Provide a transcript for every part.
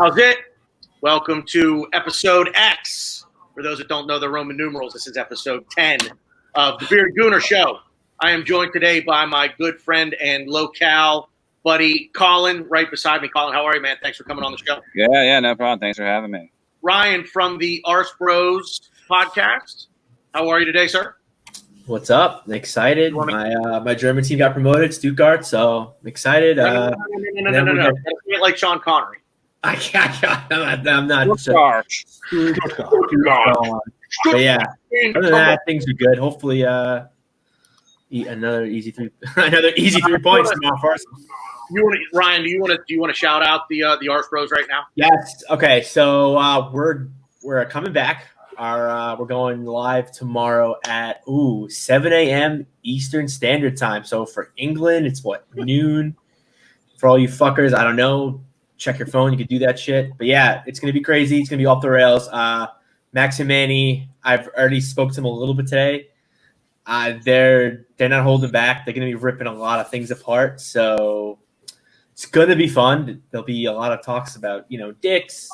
How's it? Welcome to episode X. For those that don't know the Roman numerals, this is episode 10 of the Bearded Gooner Show. I am joined today by my good friend and locale buddy, Colin, right beside me. Colin, how are you, man? Thanks for coming on the show. Yeah, no problem. Thanks for having me. Ryan from the Arse Bros podcast. How are you today, sir? What's up? I'm excited. My German team got promoted, Stuttgart, so I'm excited. No. It's like Sean Connery. I'm not. Stuttgart. But yeah, other than that, things are good. Hopefully, another easy 3 points tomorrow first. Ryan, do you want to shout out the Arse Bros right now? Yes. Okay. So we're coming back. We're going live tomorrow at 7 a.m. Eastern Standard Time. So for England, it's noon. For all you fuckers, I don't know. Check your phone. You can do that shit. But yeah, it's gonna be crazy. It's gonna be off the rails. Max and Manny, I've already spoke to them a little bit today. They're not holding back. They're gonna be ripping a lot of things apart. So it's gonna be fun. There'll be a lot of talks about dicks,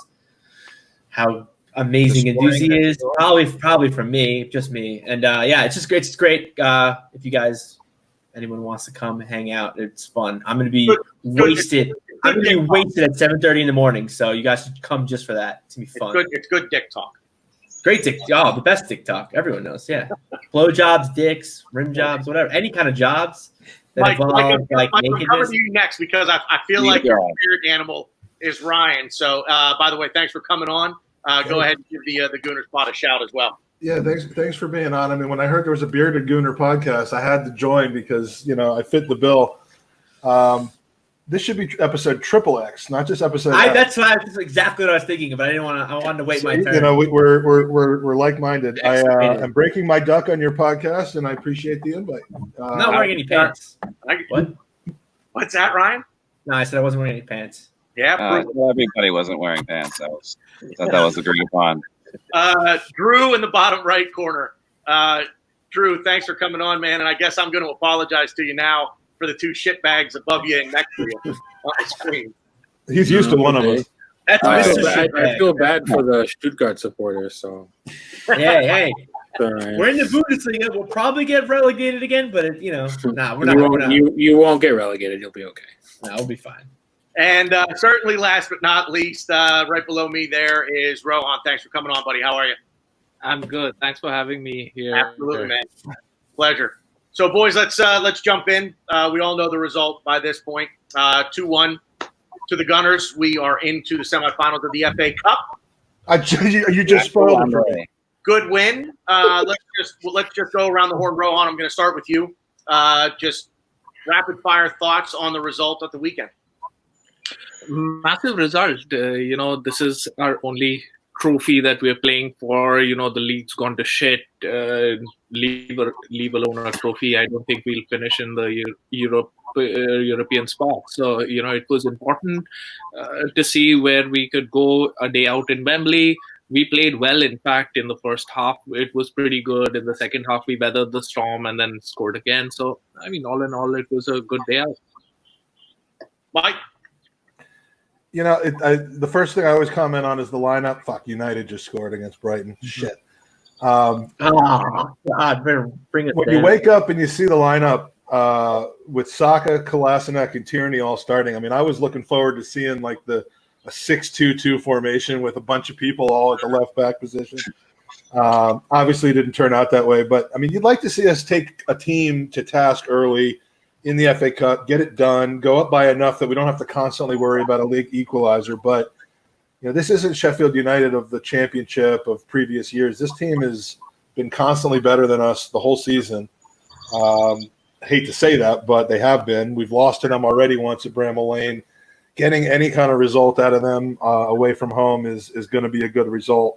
how amazing Induzi is, probably from me, just me. And it's just great. It's great. If anyone wants to come hang out, it's fun. I'm gonna be wasted. I'm gonna be wasted at 7:30 in the morning. So you guys should come just for that. It's gonna be fun. It's good dick talk. Great dick. Oh, the best dick talk. Everyone knows. Yeah, blow jobs, dicks, rim jobs, whatever. Any kind of jobs that Mike, involve I'm nakedness. coming to you next because I feel like your spirit animal is Ryan. So by the way, thanks for coming on. Go ahead and give the Gooner spot a shout as well. Yeah, thanks for being on. I mean, when I heard there was a Bearded Gooner podcast, I had to join because I fit the bill. This should be episode XXX, not just episode. That's exactly what I was thinking, but I didn't want to. I wanted to wait my turn. We're like-minded. I'm breaking my duck on your podcast, and I appreciate the invite. I'm not wearing any pants. What? What's that, Ryan? No, I said I wasn't wearing any pants. Yeah, everybody wasn't wearing pants. I thought that was agreed upon. Drew in the bottom right corner. Drew, thanks for coming on, man. And I guess I'm going to apologize to you now for the 2 shit bags above you and next to you on the screen. He's used to one of us. I feel bad for the Stuttgart supporters. So hey. We're in the Bundesliga. We'll probably get relegated again, but we're not. You won't get relegated. You'll be okay. No, we'll be fine. And certainly last but not least, right below me there is Rohan. Thanks for coming on, buddy. How are you? I'm good. Thanks for having me here. Absolutely, man. Pleasure. So, boys, let's jump in. We all know the result by this point. 2-1 to the Gunners. We are into the semifinals of the FA Cup. You just spoiled it for me. Good win. Let's just go around the horn. Rohan, I'm going to start with you. Just rapid fire thoughts on the result of the weekend. Massive result. This is our only trophy that we're playing for. The league's gone to shit. Leave alone our trophy. I don't think we'll finish in the European spot. So, it was important to see where we could go a day out in Wembley. We played well, in fact, in the first half. It was pretty good. In the second half, we weathered the storm and then scored again. So, all in all, it was a good day out. Mike? The first thing I always comment on is the lineup. Fuck, United just scored against Brighton. Shit. God, better bring it. When you wake up and you see the lineup with Saka, Kolasinac, and Tierney all starting, I was looking forward to seeing a 6-2-2 formation with a bunch of people all at the left back position. Obviously, it didn't turn out that way, but you'd like to see us take a team to task early in the FA Cup, get it done, go up by enough that we don't have to constantly worry about a league equalizer. But this isn't Sheffield United of the championship of previous years. This team has been constantly better than us the whole season. Hate to say that, but they have been. We've lost to them already once at Bramall Lane. Getting any kind of result out of them away from home is going to be a good result.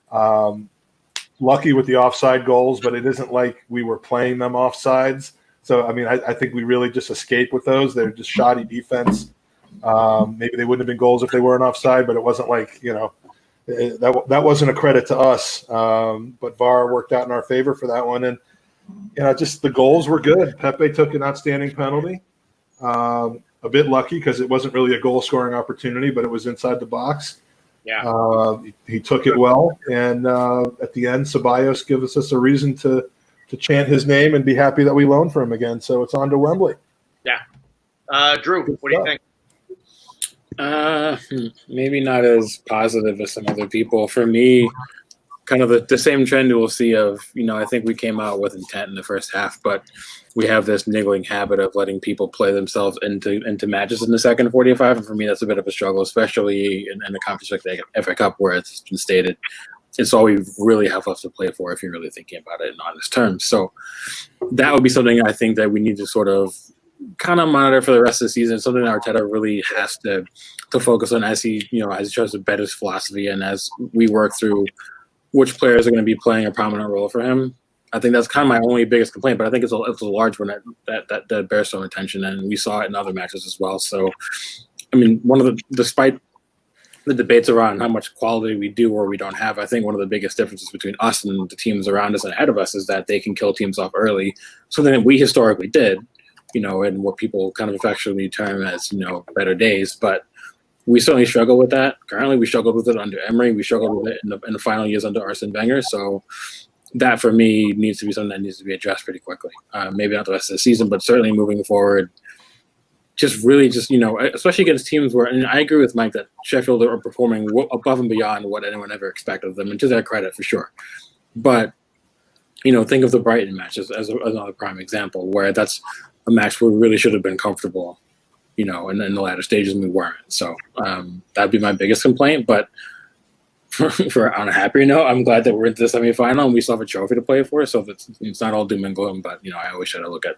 Lucky with the offside goals, but it isn't like we were playing them offsides. So, I think we really just escaped with those. They're just shoddy defense. Maybe they wouldn't have been goals if they weren't offside, but it wasn't that wasn't a credit to us. But VAR worked out in our favor for that one. And, just the goals were good. Pepe took an outstanding penalty. a bit lucky because it wasn't really a goal-scoring opportunity, but it was inside the box. Yeah. He took it well, and at the end, Ceballos gives us a reason to chant his name and be happy that we loaned for him again. So it's on to Wembley. Yeah. Drew, what do you think? Maybe not as positive as some other people. For me, kind of the same trend we'll see of, I think we came out with intent in the first half, but we have this niggling habit of letting people play themselves into matches in the second 45. And for me, that's a bit of a struggle, especially in a competition like the FA Cup, where it's been stated it's all we really have left to play for if you're really thinking about it in honest terms. So that would be something I think that we need to sort of kind of monitor for the rest of the season. Something that Arteta really has to focus on as he tries to bet his philosophy and as we work through which players are going to be playing a prominent role for him. I think that's kind of my only biggest complaint, but I think it's a large one that bears some attention, and we saw it in other matches as well. So, I mean, despite the debates around how much quality we do or we don't have, I think one of the biggest differences between us and the teams around us and ahead of us is that they can kill teams off early, something that we historically did, and what people kind of affectionately term as, better days. But we certainly struggle with that. Currently, we struggled with it under Emery. We struggled with it in the final years under Arsene Wenger. So that, for me, needs to be something that needs to be addressed pretty quickly. Maybe not the rest of the season, but certainly moving forward. Especially against teams where, and I agree with Mike that Sheffield are performing above and beyond what anyone ever expected of them, and to their credit, for sure. But, think of the Brighton match as another prime example, where that's a match where we really should have been comfortable, and in the latter stages, and we weren't. So that'd be my biggest complaint. But for on a happier note, I'm glad that we're into the semifinal and we still have a trophy to play for. So it's not all doom and gloom, but I always try to look at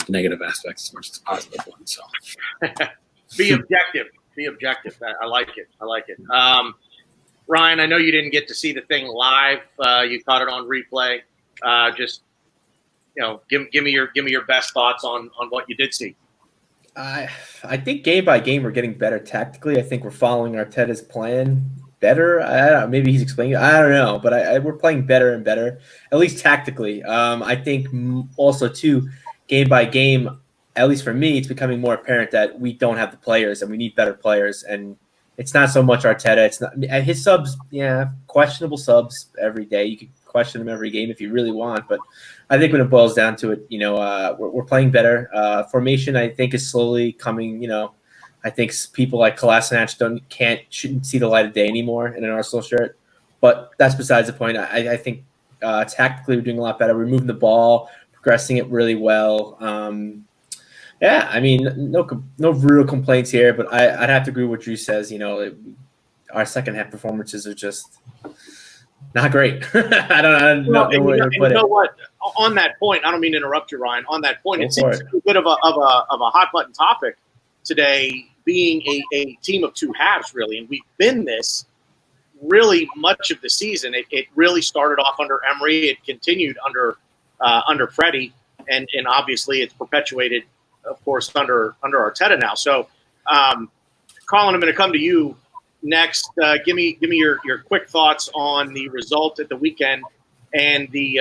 the negative aspects as much as the positive ones. So be objective. Be objective. I like it. Ryan, I know you didn't get to see the thing live. You caught it on replay. Give me your best thoughts on what you did see. I think game by game we're getting better tactically. I think we're following Arteta's plan better. I don't know, maybe he's explaining it. I don't know, but we're playing better and better, at least tactically. I think also too, game by game, at least for me, it's becoming more apparent that we don't have the players and we need better players. And it's not so much Arteta. It's not his subs. Yeah, questionable subs every day. You could question them every game if you really want, but I think when it boils down to it, we're playing better. Formation, I think, is slowly coming. I think people like Kolasinac shouldn't see the light of day anymore in an Arsenal shirt. But that's besides the point. I think tactically we're doing a lot better. We're moving the ball, progressing it really well. No real complaints here. But I'd have to agree with what Drew says. Our second half performances are just not great. I don't know where to put it. You know what? On that point, I don't mean to interrupt you, Ryan. On that point, it seems a bit of a hot button topic today, being a team of two halves, really. And we've been this really much of the season. It really started off under Emery. It continued under Freddie, and obviously it's perpetuated, of course, under Arteta now. So, Colin, I'm going to come to you next. Give me your quick thoughts on the result at the weekend and the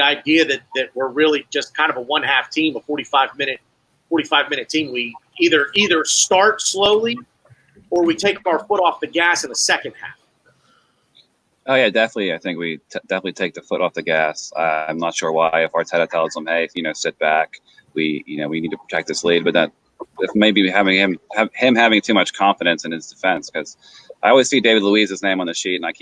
idea that we're really just kind of a one-half team, a 45-minute team. We either start slowly or we take our foot off the gas in the second half. Oh yeah, definitely. I think we definitely take the foot off the gas. I'm not sure why. If Arteta tells them, "Hey, sit back. We need to protect this lead," but that if maybe having him having too much confidence in his defense, because I always see David Luiz's name on the sheet, and I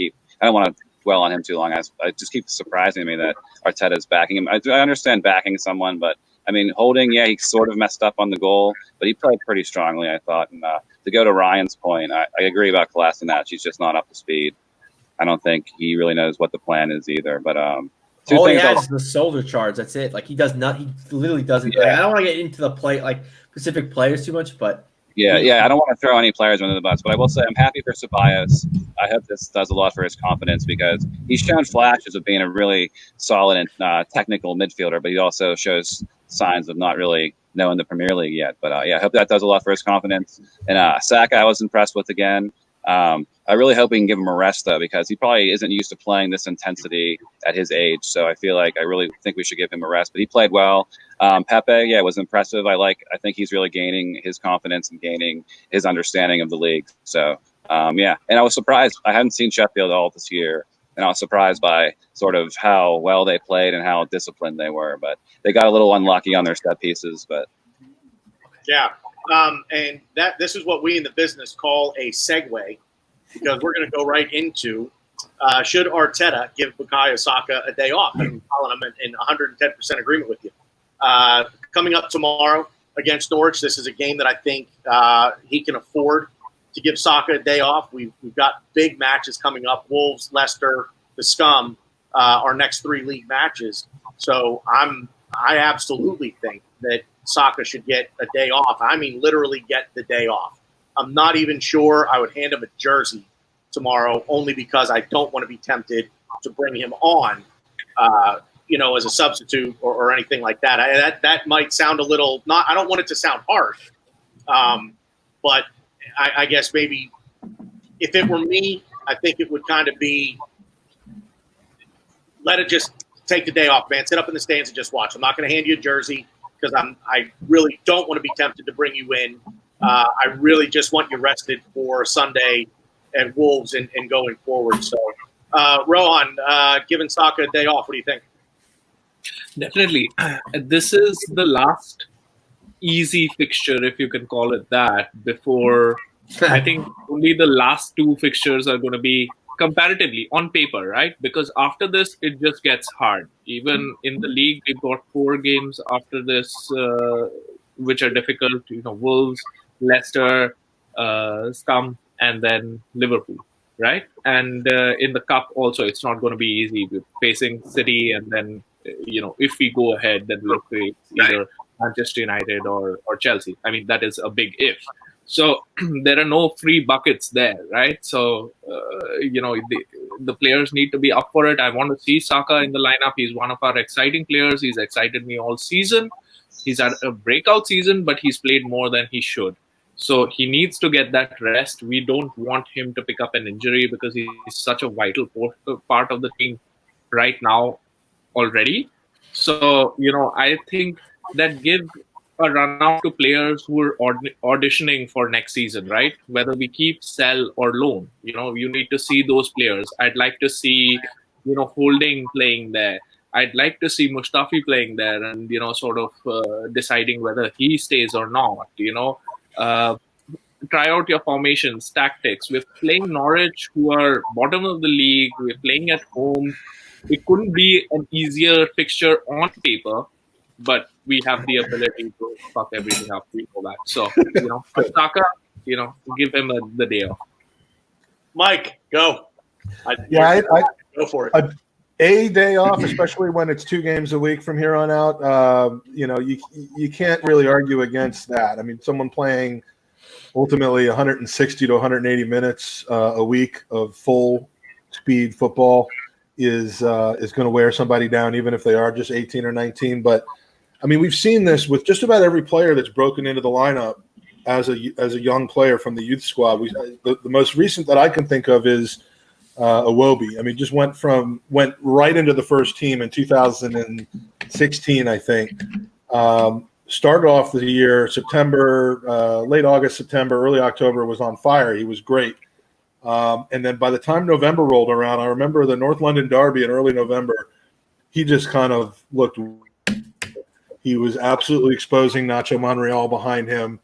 don't want to dwell on him too long. I just keep surprising me that Arteta is backing him. I understand backing someone, but I mean, Holding, he sort of messed up on the goal, but he played pretty strongly, I thought. And to go to Ryan's point, I agree about Kolasinac. He's just not up to speed. I don't think he really knows what the plan is either. But all he has is the shoulder charge. That's it. Like he does not. He literally doesn't. Yeah. I don't want to get into the play specific players too much, but yeah. I don't want to throw any players under the bus, but I will say I'm happy for Ceballos. I hope this does a lot for his confidence because he's shown flashes of being a really solid and technical midfielder, but he also shows signs of not really knowing the Premier League yet. But I hope that does a lot for his confidence. And Saka, I was impressed with again. I really hope we can give him a rest, though, because he probably isn't used to playing this intensity at his age. So I feel like I really think we should give him a rest. But he played well. Pepe, was impressive. I think he's really gaining his confidence and gaining his understanding of the league. So, and I was surprised. I hadn't seen Sheffield all this year, and I was surprised by sort of how well they played and how disciplined they were. But they got a little unlucky on their set pieces. But yeah, and this is what we in the business call a segue, because we're going to go right into should Arteta give Bukayo Saka a day off? And Colin, I'm in 110% agreement with you. Coming up tomorrow against Norwich, this is a game that I think he can afford to give Saka a day off. We've got big matches coming up: Wolves, Leicester, the Scum, our next 3 league matches. So I absolutely think that Saka should get a day off. I mean, literally get the day off. I'm not even sure I would hand him a jersey tomorrow, only because I don't want to be tempted to bring him on, as a substitute or anything like that. That might sound a little I don't want it to sound harsh, but I guess maybe if it were me, I think it would kind of be, let it just take the day off, man. Sit up in the stands and just watch. I'm not going to hand you a jersey because I really don't want to be tempted to bring you in. I really just want you rested for Sunday at Wolves and going forward. So, Rohan, giving Saka a day off, what do you think? Definitely. This is the last easy fixture, if you can call it that, before I think only the last 2 fixtures are going to be comparatively on paper, right? Because after this, it just gets hard. Even in the league, we've got 4 games after this, which are difficult. Wolves, Leicester, Scum, and then Liverpool, right? And in the cup also, it's not going to be easy. We're facing City, and then if we go ahead, then we'll face either Manchester United or Chelsea. I mean, that is a big if. So there are no free buckets there, right? So the players need to be up for it. I want to see Saka in the lineup. He's one of our exciting players. He's excited me all season. He's had a breakout season, but he's played more than he should. So he needs to get that rest. We don't want him to pick up an injury because he's such a vital part of the team right now already. So, I think that give a run out to players who are auditioning for next season, right? Whether we keep, sell, or loan, you need to see those players. I'd like to see, Holding playing there. I'd like to see Mustafi playing there and, sort of deciding whether he stays or not, try out your formations, tactics. We're playing Norwich, who are bottom of the league. We're playing at home. It couldn't be an easier fixture on paper, but we have the ability to fuck everything up. We know that. So, Saka, give him the day off. Mike, go. Go for it. A day off, especially when it's 2 games a week from here on out. You can't really argue against that. I mean, someone playing ultimately 160 to 180 minutes a week of full speed football is going to wear somebody down, even if they are just 18 or 19. But I mean, we've seen this with just about every player that's broken into the lineup as a young player from the youth squad. The most recent that I can think of is Iwobi. I mean, just went right into the first team in 2016, I think. Started off the year September, late August, September, early October, was on fire. He was great. And then by the time November rolled around, I remember the North London Derby in early November, he just kind of looked – he was absolutely exposing Nacho Monreal behind him.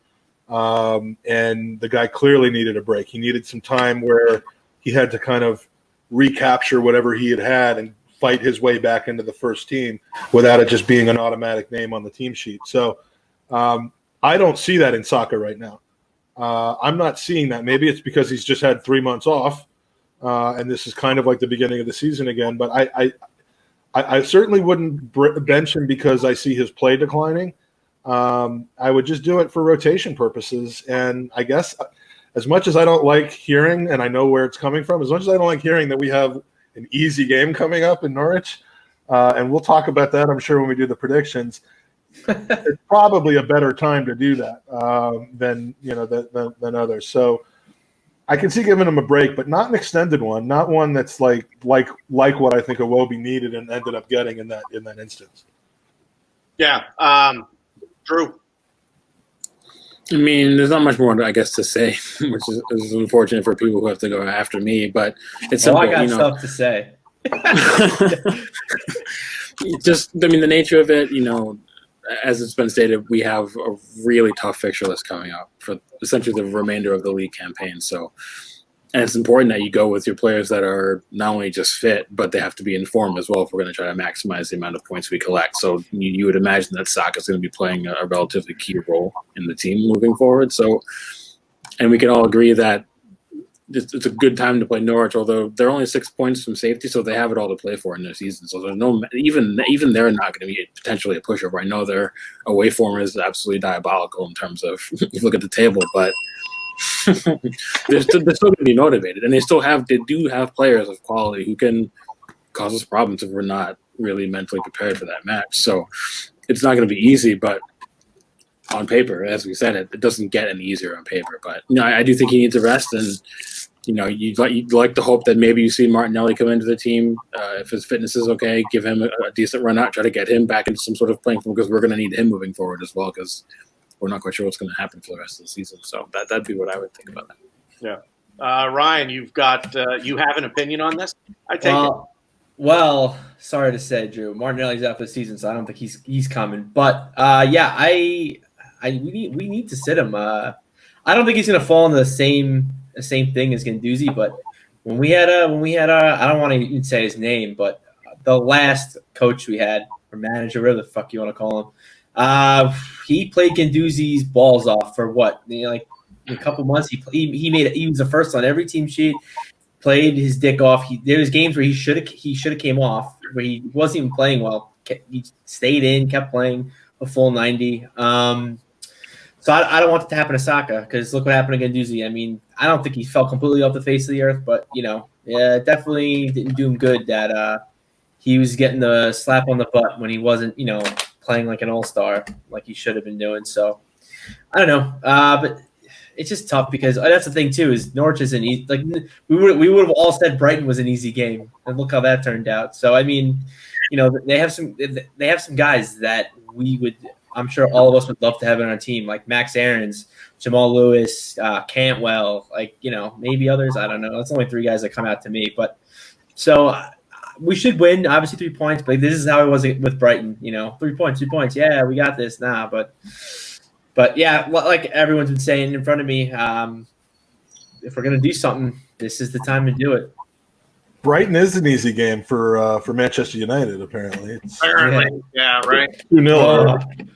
And the guy clearly needed a break. He needed some time where he had to kind of recapture whatever he had and fight his way back into the first team without it just being an automatic name on the team sheet. So I don't see that in Saka right now. I'm not seeing that. Maybe it's because he's just had 3 months off, and this is kind of like the beginning of the season again. But I certainly wouldn't bench him because I see his play declining. I would just do it for rotation purposes. And I guess as much as I don't like hearing, and I know where it's coming from, as much as I don't like hearing that we have an easy game coming up in Norwich, and we'll talk about that, I'm sure, when we do the predictions, it's probably a better time to do that than others. So I can see giving him a break, but not an extended one, not one that's like what I think Iwobi needed and ended up getting in that instance. Yeah, Drew. I mean, there's not much more, I guess, to say, which is unfortunate for people who have to go after me. But it's simple. I got stuff to say. Just, I mean, the nature of it, as it's been stated, we have a really tough fixture list coming up for essentially the remainder of the league campaign. So, and it's important that you go with your players that are not only just fit, but they have to be informed as well if we're going to try to maximize the amount of points we collect. So you would imagine that Saka is going to be playing a relatively key role in the team moving forward. So, and we can all agree that it's a good time to play Norwich, although they're only 6 points from safety, so they have it all to play for in their season. So there's no even they're not going to be potentially a pushover. I know their away form is absolutely diabolical in terms of if you look at the table, but they're still going to be motivated, and they do have players of quality who can cause us problems if we're not really mentally prepared for that match. So it's not going to be easy, but on paper, as we said, it doesn't get any easier on paper. But I do think he needs a rest, and you'd like to hope that maybe you see Martinelli come into the team if his fitness is okay, give him a decent run out, try to get him back into some sort of playing form, because we're going to need him moving forward as well, because we're not quite sure what's going to happen for the rest of the season. So that'd be what I would think about that. Yeah, Ryan, you have an opinion on this? I take it. Well, sorry to say, Drew, Martinelli's out for the season, so I don't think he's coming. But we need to sit him. I don't think he's going to fall into the same thing as Guendouzi. But when we had I don't want to even say his name, but the last coach we had, or manager, whatever the fuck you want to call him, he played Guendouzi's balls off for what? Like in a couple months, he was the first on every team sheet. Played his dick off. There was games where he should have came off, where he wasn't even playing well. He stayed in, kept playing a full 90. So I don't want it to happen to Saka, because look what happened to Guendouzi. I mean, I don't think he fell completely off the face of the earth, but definitely didn't do him good that he was getting the slap on the butt when he wasn't playing like an all-star like he should have been doing. So I don't know, but it's just tough, because that's the thing too, is Norwich isn't easy. Like we would have all said Brighton was an easy game, and look how that turned out. So I mean, they have some guys that I'm sure all of us would love to have on our team, like Max Aarons, Jamal Lewis, Cantwell, maybe others. I don't know. That's only 3 guys that come out to me, but so we should win. Obviously 3 points, but this is how it was with Brighton. 3 points, 2 points. Yeah, we got this. But yeah, like everyone's been saying in front of me, if we're gonna do something, this is the time to do it. Brighton is an easy game for Manchester United. Apparently, Yeah, right. 2-0.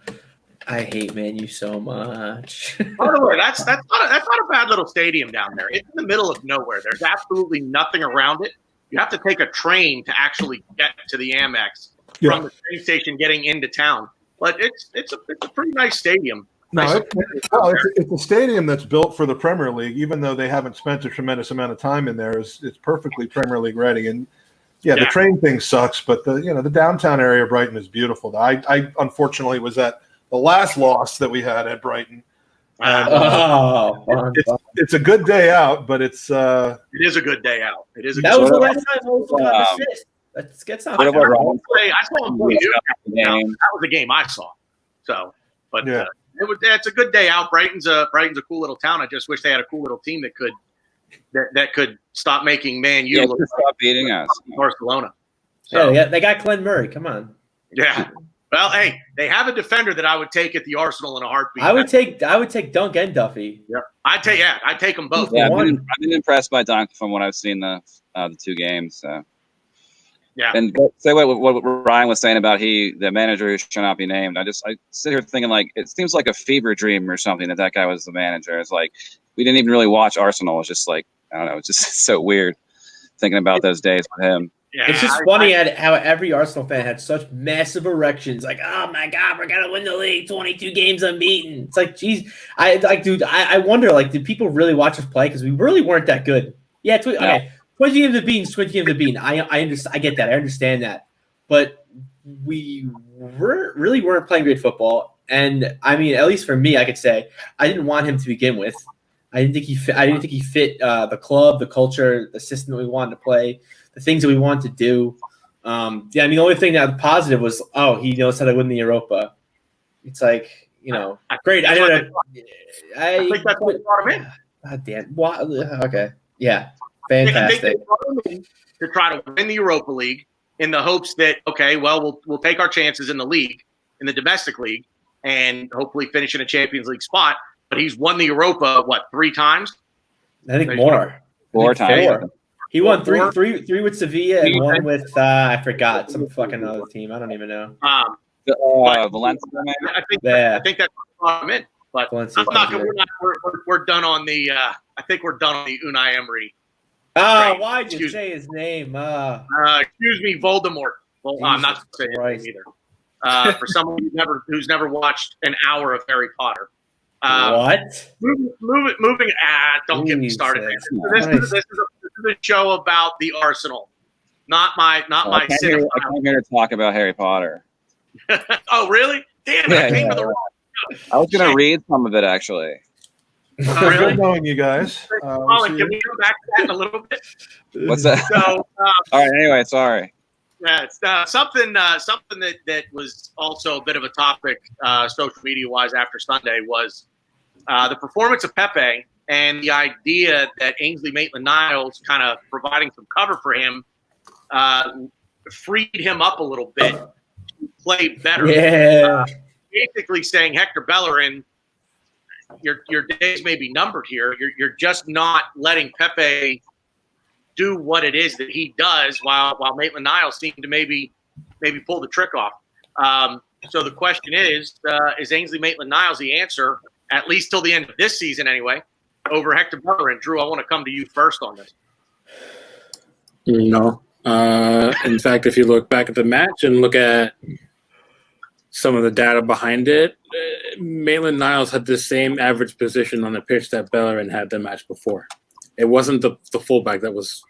I hate Man U so much. By the way, that's not a bad little stadium down there. It's in the middle of nowhere. There's absolutely nothing around it. You have to take a train to actually get to the Amex from the train station getting into town. But it's a pretty nice stadium. No, it's a stadium that's built for the Premier League, even though they haven't spent a tremendous amount of time in there. It's perfectly Premier League ready. And the train thing sucks, but the downtown area of Brighton is beautiful. I unfortunately was at the last loss that we had at Brighton. And, it's a good day out, but it is a good day out. It is. That was the last time Olsen got an assist. Let's get something. I saw him play. That was the game I saw. So, but it's a good day out. Brighton's a cool little town. I just wish they had a cool little team that could stop making Man U stop beating us. Barcelona. So, yeah, they got Glenn Murray. Come on. Yeah. Well, hey, they have a defender that I would take at the Arsenal in a heartbeat. I would take Dunk and Duffy. Yeah, I'd take them both. Yeah, I've been impressed by Dunk from what I've seen the 2 games. So. Yeah, and say what Ryan was saying about the manager who should not be named. I sit here thinking like it seems like a fever dream or something that guy was the manager. It's like we didn't even really watch Arsenal. It's just like I don't know. It's just so weird thinking about those days with him. Yeah, it's just funny how every Arsenal fan had such massive erections. Like, oh my God, we're gonna win the league, 22 games unbeaten. It's like, geez, I wonder, like, did people really watch us play? Because we really weren't that good. Yeah, okay. 20 games of beaten, 20 games of beaten. I understand. I get that. I understand that. But we really weren't playing great football. And I mean, at least for me, I could say I didn't want him to begin with. I didn't think he fit. I didn't think he fit the club, the culture, the system that we wanted to play, the things that we wanted to do. Yeah, I mean, the only thing that was positive was, he knows how to win the Europa. It's like, great. I think that's what brought him in. God damn. Okay. Yeah. I Fantastic. think they brought him in to try to win the Europa League in the hopes that, we'll take our chances in the league, in the domestic league, and hopefully finish in a Champions League spot. But he's won the Europa, 3 times? I think more. 4 times. 4. He won three with Sevilla and 1 with I forgot, some fucking other team. I don't even know. Valencia. I think that's what brought him in. But Valencia, we're done on the. I think we're done on the Unai Emery. Why'd you say his name? Excuse me, Voldemort. Well, I'm not saying his name either. For someone who's never watched an hour of Harry Potter. What? Moving. Don't get me started. This is a show about the Arsenal, not my. I came here to talk about Harry Potter. Oh, really? Damn it! I came to the wrong. I was going to read some of it actually. Really? Good knowing you guys. Colin, can we come back to that in a little bit? What's that? So, all right. Anyway, sorry. Yeah, it's something that was also a bit of a topic, social media wise, after Sunday was the performance of Pepe and the idea that Ainsley Maitland-Niles kind of providing some cover for him freed him up a little bit to play better. Yeah. Basically saying, Hector Bellerin, your days may be numbered here. You're just not letting Pepe do what it is that he does, while Maitland-Niles seemed to maybe pull the trick off. So the question is Ainsley Maitland-Niles the answer, at least till the end of this season anyway, over Hector Bellerin? Drew, I want to come to you first on this. No. In fact, if you look back at the match and look at some of the data behind it, Maitland-Niles had the same average position on the pitch that Bellerin had the match before. It wasn't the fullback that was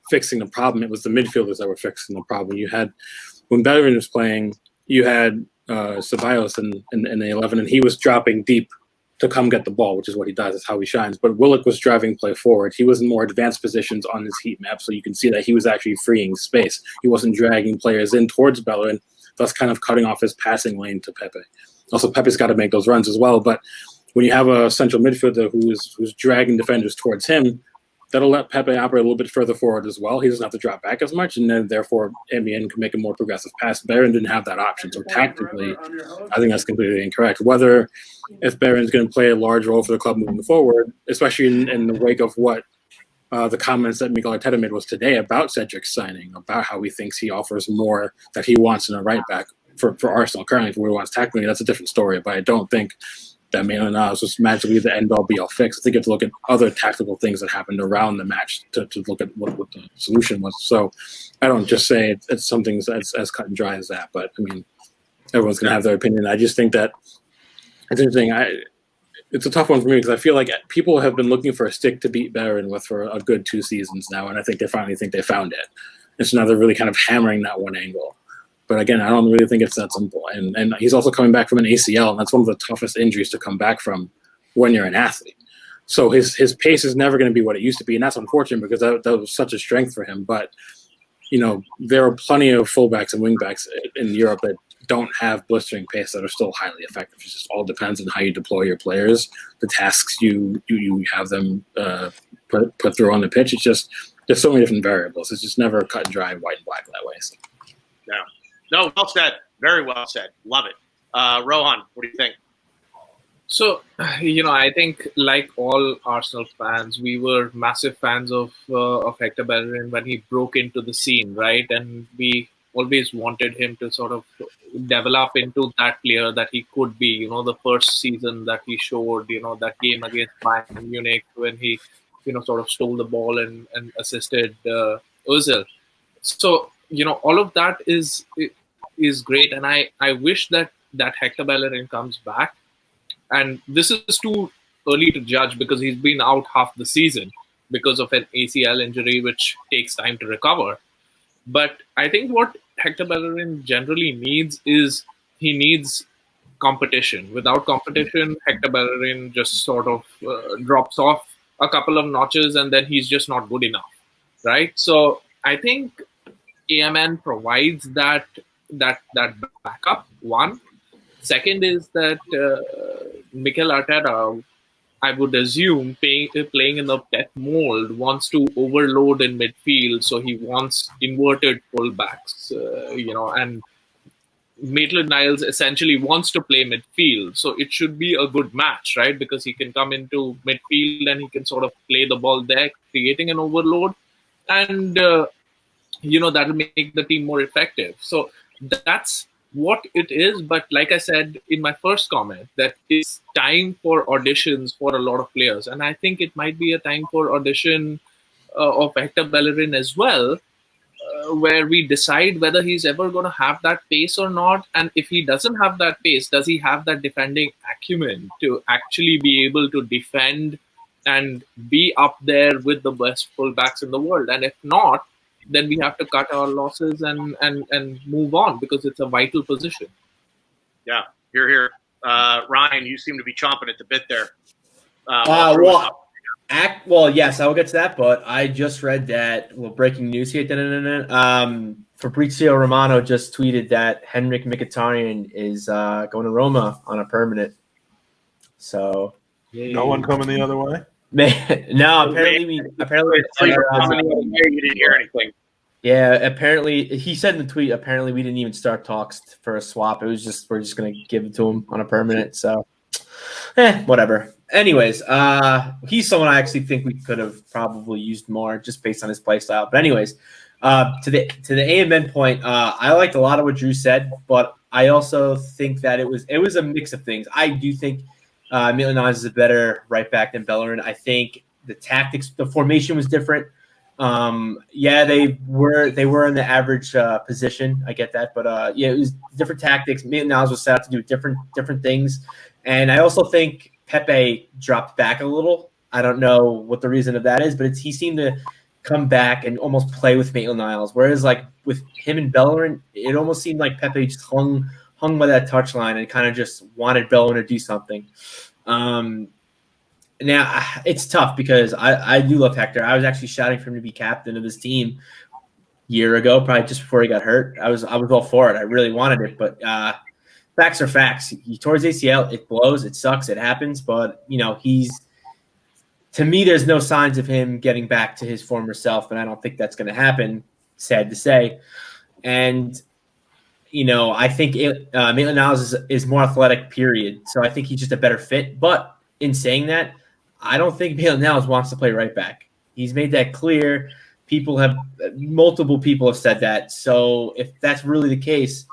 fixing the problem. It was the midfielders that were fixing the problem. You had, when Bellerin was playing, you had Ceballos in the 11, and he was dropping deep to come get the ball, which is what he does. That's how he shines. But Willock was driving play forward. He was in more advanced positions on his heat map, so you can see that he was actually freeing space. He wasn't dragging players in towards Bellerin, thus kind of cutting off his passing lane to Pepe. Also, Pepe's got to make those runs as well. But when you have a central midfielder who's dragging defenders towards him, that'll let Pepe operate a little bit further forward as well. He doesn't have to drop back as much, and then therefore MBN can make a more progressive pass. Bellerin didn't have that option, so tactically, I think that's completely incorrect. Whether if Bellerin going to play a large role for the club moving forward, especially in the wake of what the comments that Mikel Arteta made was today about Cedric's signing, about how he thinks he offers more that he wants in a right back for Arsenal currently, for what he wants tactically, that's a different story. But I don't think that Maitland-Niles was magically the end-all be-all fix. I think you have to look at other tactical things that happened around the match to look at what the solution was. So I don't just say it's something as cut and dry as that. But, I mean, everyone's going to have their opinion. I just think that it's interesting. It's a tough one for me because I feel like people have been looking for a stick to beat Bellerin with for a good 2 seasons now, and I think they finally think they found it. And so now they're really kind of hammering that one angle. But again, I don't really think it's that simple. And he's also coming back from an ACL, and that's one of the toughest injuries to come back from when you're an athlete. So his pace is never going to be what it used to be, and that's unfortunate because that was such a strength for him. But, there are plenty of fullbacks and wingbacks in Europe that don't have blistering pace that are still highly effective. It just all depends on how you deploy your players, the tasks you have them put through on the pitch. It's just there's so many different variables. It's just never cut and dry, white and black that way. So. Yeah. No, well said. Very well said. Love it. Rohan, what do you think? So, I think like all Arsenal fans, we were massive fans of Hector Bellerin when he broke into the scene, right? And we always wanted him to sort of develop into that player that he could be. The first season that he showed, that game against Bayern Munich when he, sort of stole the ball and assisted Ozil. So, all of that is great, and I wish that Hector Bellerin comes back. And this is too early to judge because he's been out half the season because of an ACL injury, which takes time to recover. But I think what Hector Bellerin generally needs is he needs competition. Without competition, Hector Bellerin just sort of drops off a couple of notches, and then he's just not good enough, right? So I think AMN provides that backup. One. Second is that Mikel Arteta, I would assume, playing in the Pep mold, wants to overload in midfield, so he wants inverted fullbacks, and Maitland-Niles essentially wants to play midfield, so it should be a good match, right? Because he can come into midfield and he can sort of play the ball there, creating an overload, and that'll make the team more effective. So that's what it is. But like I said in my first comment, that it's time for auditions for a lot of players, and I think it might be a time for audition of Hector Bellerin as well, where we decide whether he's ever going to have that pace or not. And if he doesn't have that pace, does he have that defending acumen to actually be able to defend and be up there with the best fullbacks in the world? And if not, then we have to cut our losses and move on, because it's a vital position. Yeah, you're here. Ryan, you seem to be chomping at the bit there. Well, yes, I will get to that, but I just read that, breaking news here. Fabrizio Romano just tweeted that Henrik Mkhitaryan is going to Roma on a permanent. So no one coming the other way? No, apparently you didn't hear anything. Yeah, apparently he said in the tweet, apparently we didn't even start talks for a swap. It was just, we're just going to give it to him on a permanent. So whatever. Anyways, he's someone I actually think we could have probably used more just based on his play style. But anyways, to the AMN point, I liked a lot of what Drew said, but I also think that it was a mix of things. I do think Maitland-Niles is a better right back than Bellerin. I think the tactics, the formation was different. They were in the average position. I get that, but it was different tactics. Maitland-Niles was set out to do different things, and I also think Pepe dropped back a little. I don't know what the reason of that is, but he seemed to come back and almost play with Maitland-Niles. Whereas like with him and Bellerin, it almost seemed like Pepe just hung by that touchline and kind of just wanted Bellerin to do something. Now it's tough because I do love Hector. I was actually shouting for him to be captain of this team a year ago, probably just before he got hurt. I was all for it. I really wanted it, but facts are facts. He tore his ACL. It blows. It sucks. It happens. But to me, there's no signs of him getting back to his former self, and I don't think that's going to happen. Sad to say. And I think Maitland-Niles is more athletic. Period. So I think he's just a better fit. But in saying that, I don't think Maitland-Niles wants to play right back. He's made that clear. Multiple people have said that. So if that's really the case,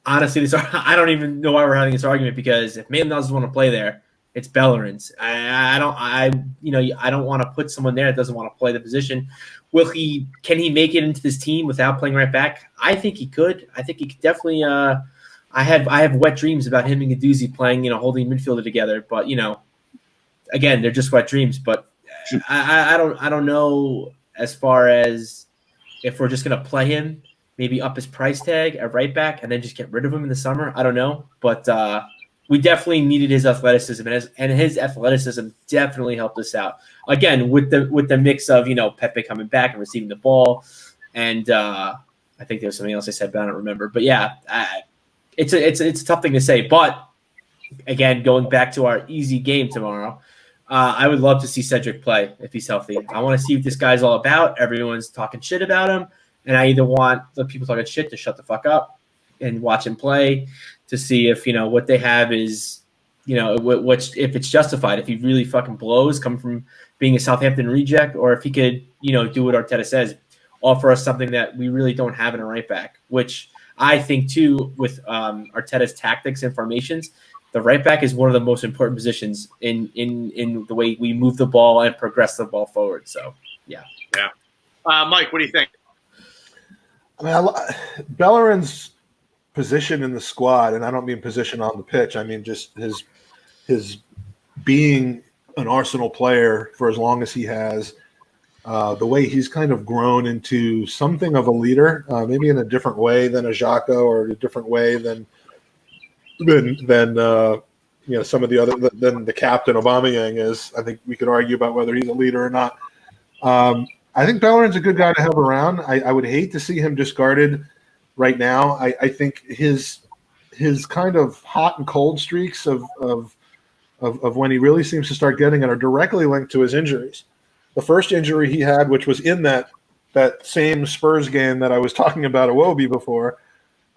honestly, I don't even know why we're having this argument, because if Maitland-Niles doesn't want to play there, it's Bellerin's. I don't want to put someone there that doesn't want to play the position. Can he make it into this team without playing right back? I think he could. I think he could definitely. I have wet dreams about him and Guendouzi playing, holding midfielder together. But again, they're just wet dreams. But I don't know as far as if we're just gonna play him, maybe up his price tag at right back and then just get rid of him in the summer. I don't know, but we definitely needed his athleticism, and his athleticism definitely helped us out. Again, with the mix of Pepe coming back and receiving the ball, and I think there was something else I said, but I don't remember. But yeah, it's a tough thing to say. But again, going back to our easy game tomorrow, I would love to see Cedric play if he's healthy. I want to see what this guy's all about. Everyone's talking shit about him, and I either want the people talking shit to shut the fuck up and watch him play, to see if what they have is if it's justified, if he really fucking blows coming from being a Southampton reject, or if he could do what Arteta says, offer us something that we really don't have in a right back, which I think too with Arteta's tactics and formations, the right back is one of the most important positions in the way we move the ball and progress the ball forward. So yeah. Mike, what do you think? I mean, Bellerin's position in the squad, and I don't mean position on the pitch, I mean just his being an Arsenal player for as long as he has, the way he's kind of grown into something of a leader, maybe in a different way than a Xhaka, or a different way than than some of the other than the captain Aubameyang is. I think we could argue about whether he's a leader or not. I think Bellerin's a good guy to have around. I would hate to see him discarded right now. I think his kind of hot and cold streaks of when he really seems to start getting it are directly linked to his injuries. The first injury he had, which was in that same Spurs game that I was talking about Iwobi before,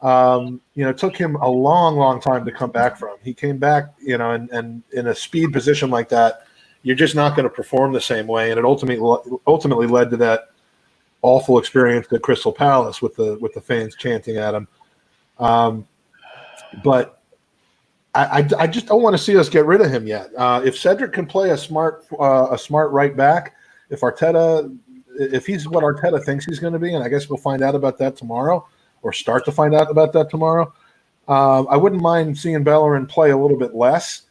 took him a long, long time to come back from. He came back, and in a speed position like that, you're just not going to perform the same way. And it ultimately led to that awful experience at Crystal Palace with the fans chanting at him. But I just don't want to see us get rid of him yet. If Cedric can play a smart right back, if he's what Arteta thinks he's going to be, and I guess we'll find out about that tomorrow, or start to find out about that tomorrow. I wouldn't mind seeing Bellerin play a little bit less.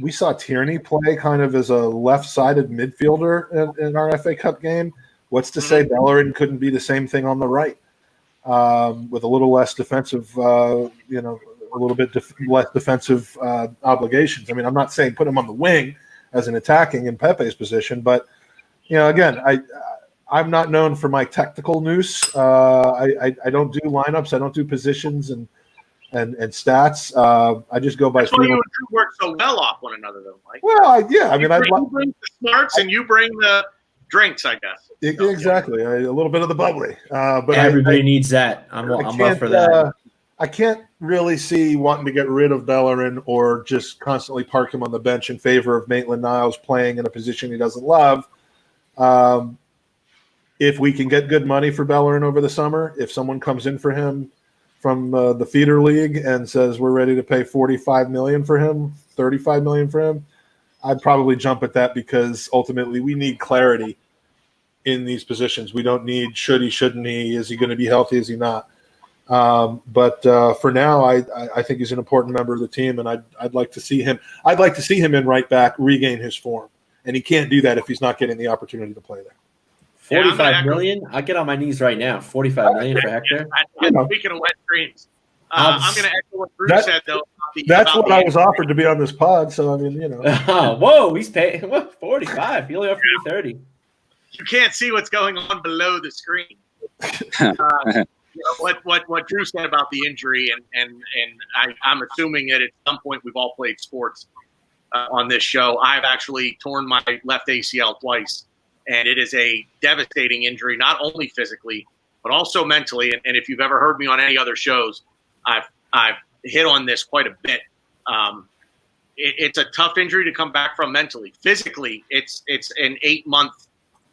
We saw Tierney play kind of as a left-sided midfielder in our FA Cup game. What's to say Bellerin couldn't be the same thing on the right, with a little less defensive, a little bit less defensive obligations. I mean, I'm not saying put him on the wing as an attacking in Pepe's position, but again, I'm not known for my technical nous. I don't do lineups. I don't do positions and stats. I just go by. That's why you and Drew work so well off one another, though, Mike. Well, you bring the smarts and you bring the drinks, I guess. Exactly, a little bit of the bubbly. But everybody needs that. I'm up for that. I can't really see wanting to get rid of Bellerin or just constantly park him on the bench in favor of Maitland-Niles playing in a position he doesn't love. If we can get good money for Bellerin over the summer, if someone comes in for him from the feeder league and says we're ready to pay $45 million for him, $35 million for him, I'd probably jump at that, because ultimately we need clarity in these positions. We don't need should he, shouldn't he, is he going to be healthy, is he not? But for now, I think he's an important member of the team, and I'd like to see him. I'd like to see him in right back regain his form, and he can't do that if he's not getting the opportunity to play there. 45 million? I'll get on my knees right now. 45 million for Hector. Speaking of wet dreams, I'm going to echo what Drew said, though. That's what I was offered to be on this pod, so I mean, Whoa, he's paying 45. He only offered me 30. You can't see what's going on below the screen. What Drew said about the injury, and I'm assuming that at some point we've all played sports on this show. I've actually torn my left ACL twice. And it is a devastating injury, not only physically, but also mentally. And if you've ever heard me on any other shows, I've hit on this quite a bit. It's a tough injury to come back from mentally. Physically, it's an 8 month.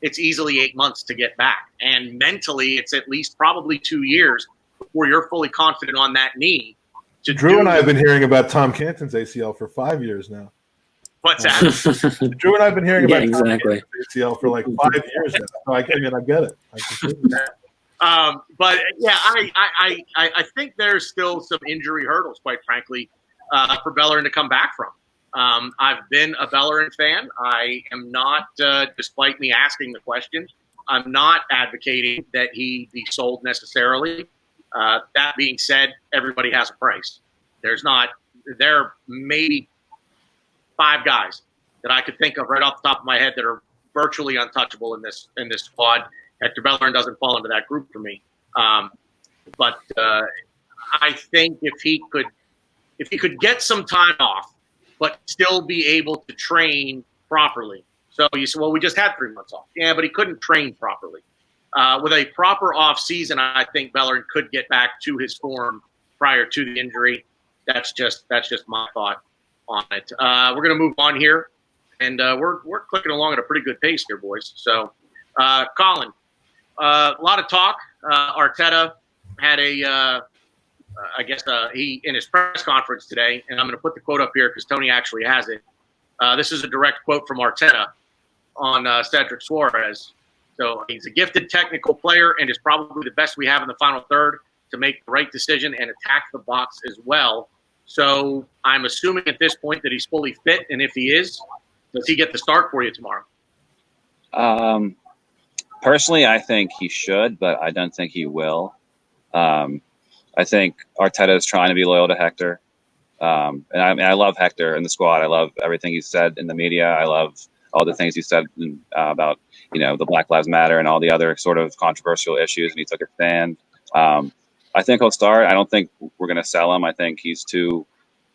It's easily 8 months to get back, and mentally, it's at least probably 2 years before you're fully confident on that knee. Drew and I have been hearing about Tom Canton's ACL for 5 years now. What's that? Drew and I have been hearing about exactly. ACL for like 5 years now. So I get it. But yeah, I think there's still some injury hurdles, quite frankly, for Bellerin to come back from. I've been a Bellerin fan. I am not, despite me asking the question, I'm not advocating that he be sold necessarily. That being said, everybody has a price. There may be 5 guys that I could think of right off the top of my head that are virtually untouchable in this squad. Hector Bellerin doesn't fall into that group for me. But I think if he could get some time off, but still be able to train properly. So you say, well, we just had 3 months off. Yeah, but he couldn't train properly. With a proper off season, I think Bellerin could get back to his form prior to the injury. That's just my thought on it. We're going to move on here, and we're clicking along at a pretty good pace here, boys. So, Colin, a lot of talk. Arteta had he in his press conference today, and I'm going to put the quote up here because Tony actually has it. This is a direct quote from Arteta on Cedric Suarez. So he's a gifted technical player and is probably the best we have in the final third to make the right decision and attack the box as well. So I'm assuming at this point that he's fully fit, and if he is, does he get the start for you tomorrow? Personally, I think he should, but I don't think he will. I think Arteta is trying to be loyal to Hector. And I love Hector in the squad. I love everything he said in the media. I love all the things he said about, the Black Lives Matter and all the other sort of controversial issues. And he took a stand. I think he'll start. I don't think we're going to sell him. I think he's too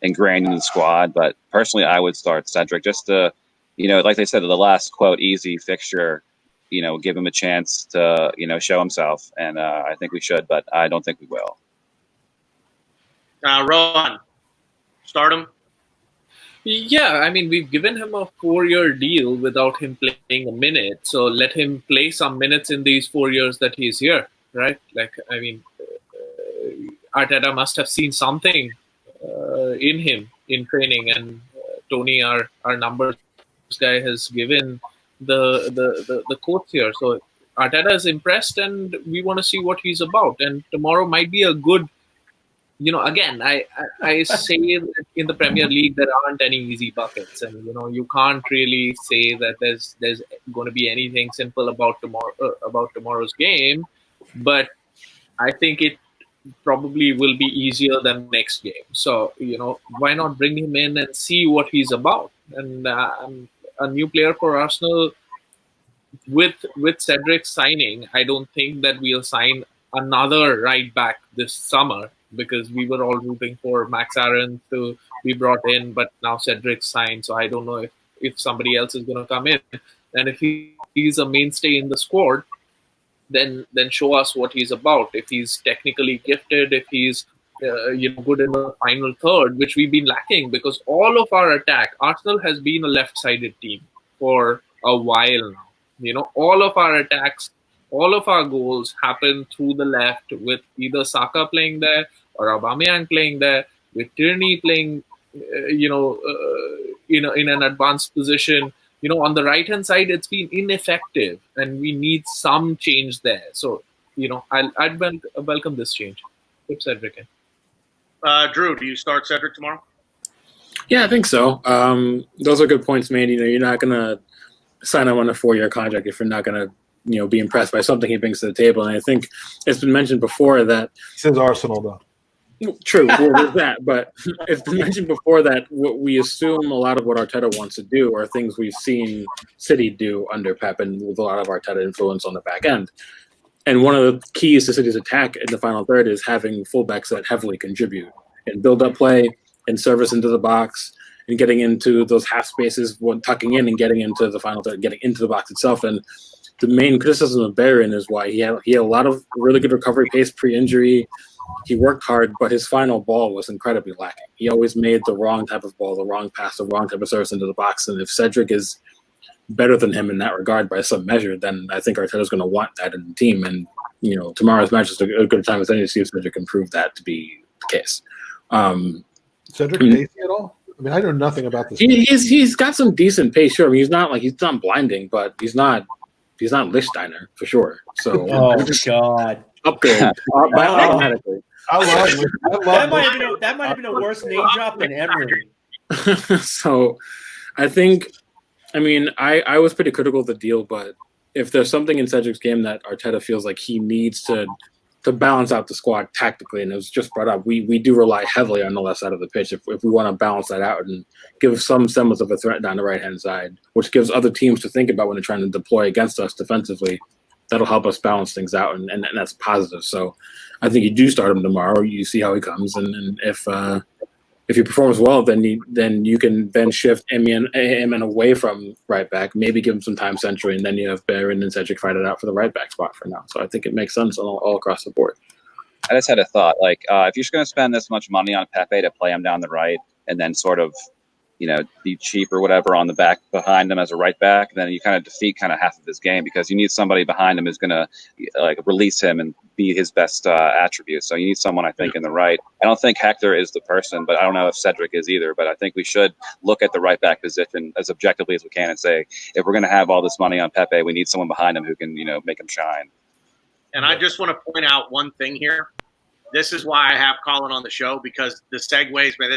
ingrained in the squad. But personally, I would start Cedric just to, like they said, the last quote, easy fixture, give him a chance to, show himself. And I think we should, but I don't think we will. Rowan, start him. Yeah, I mean, we've given him a 4-year deal without him playing a minute. So let him play some minutes in these 4 years that he's here, right? Arteta must have seen something in him in training, and Tony, our numbers guy, has given the quotes here. So Arteta is impressed, and we want to see what he's about. And tomorrow might be a good. Again, I say that in the Premier League there aren't any easy buckets, and you can't really say that there's going to be anything simple about tomorrow's game, but I think it probably will be easier than next game. So why not bring him in and see what he's about? And a new player for Arsenal with Cedric's signing, I don't think that we'll sign another right back this summer, because we were all rooting for Max Aaron to be brought in, but now Cedric signed, so I don't know if somebody else is going to come in. And if he's a mainstay in the squad, then show us what he's about. If he's technically gifted, if he's good in the final third, which we've been lacking, because all of our attack, Arsenal has been a left-sided team for a while now. All of our attacks, all of our goals happen through the left, with either Saka playing there or Aubameyang playing there, with Tierney playing, in an advanced position. On the right-hand side, it's been ineffective, and we need some change there. So, I'd welcome this change. If Cedric in. Drew, do you start Cedric tomorrow? Yeah, I think so. Those are good points made. You're not going to sign him on a 4-year contract if you're not going to be impressed by something he brings to the table. And I think it's been mentioned before that He says Arsenal, though. True, there's that. But it's been mentioned before that what we assume a lot of what Arteta wants to do are things we've seen City do under Pep, and with a lot of Arteta influence on the back end. And one of the keys to City's attack in the final third is having fullbacks that heavily contribute and build up play and service into the box and getting into those half spaces, tucking in and getting into the final third, getting into the box itself. And the main criticism of Bellerin is why he had a lot of really good recovery pace pre-injury. He worked hard, but his final ball was incredibly lacking. He always made the wrong type of ball, the wrong pass, the wrong type of service into the box. And if Cedric is better than him in that regard by some measure, then I think Arteta's going to want that in the team. And, tomorrow's match is a good time as any to see if Cedric can prove that to be the case. Cedric pacey at all? I mean, I know nothing about this. He's got some decent pace, sure. I mean, he's not blinding, but he's not Lichtsteiner for sure. So, oh God, upgrade automatically. That might have been a worse name drop than Emery. So, I think, I was pretty critical of the deal, but if there's something in Cedric's game that Arteta feels like he needs to balance out the squad tactically, and it was just brought up, we do rely heavily on the left side of the pitch if we want to balance that out and give some semblance of a threat down the right-hand side, which gives other teams to think about when they're trying to deploy against us defensively. That'll help us balance things out, and that's positive. So I think you do start him tomorrow. You see how he comes, and if he performs well, then you can shift Emin away from right back, maybe give him some time centrally, and then you have Bellerin and Cedric fight it out for the right back spot for now. So I think it makes sense all across the board. I just had a thought, if you're just going to spend this much money on Pepe to play him down the right and then sort of, be cheap or whatever on the back behind him as a right back, then you kind of defeat half of his game, because you need somebody behind him who's going to release him and be his best attribute. So you need someone, I think, in the right. I don't think Hector is the person, but I don't know if Cedric is either. But I think we should look at the right back position as objectively as we can and say, if we're going to have all this money on Pepe, we need someone behind him who can, make him shine. And I just want to point out one thing here. This is why I have Colin on the show, because the segues, man,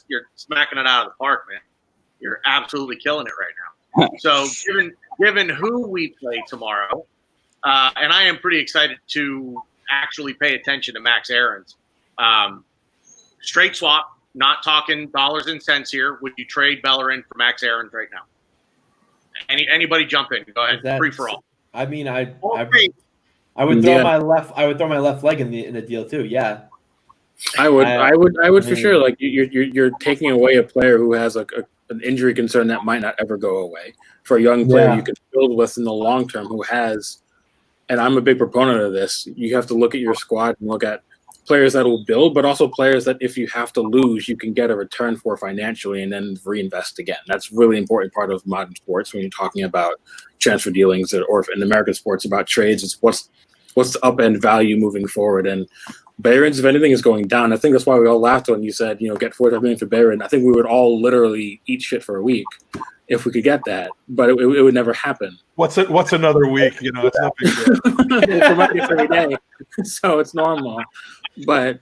you're smacking it out of the park, man. You're absolutely killing it right now. So given who we play tomorrow, and I am pretty excited to actually pay attention to Max Aarons. Straight swap, not talking dollars and cents here. Would you trade Bellerin for Max Aarons right now? Anybody jump in? Go ahead. Free for all. I mean, I All would three. throw my left leg in the deal too. Yeah, I would for mean- sure. Like you're taking away a player who has an injury concern that might not ever go away. For a young player you can build with in the long term who has, and I'm a big proponent of this. You have to look at your squad and look at players that will build, but also players that if you have to lose, you can get a return for financially and then reinvest again. That's really important part of modern sports when you're talking about transfer dealings, or in American sports about trades. It's what's the up end value moving forward. And Behrens, if anything, is going down. I think that's why we all laughed when you said, get $45 million for Behrens. I think we would all literally eat shit for a week if we could get that, but it would never happen. What's another week? It's no big deal. For money for a day, so it's normal. But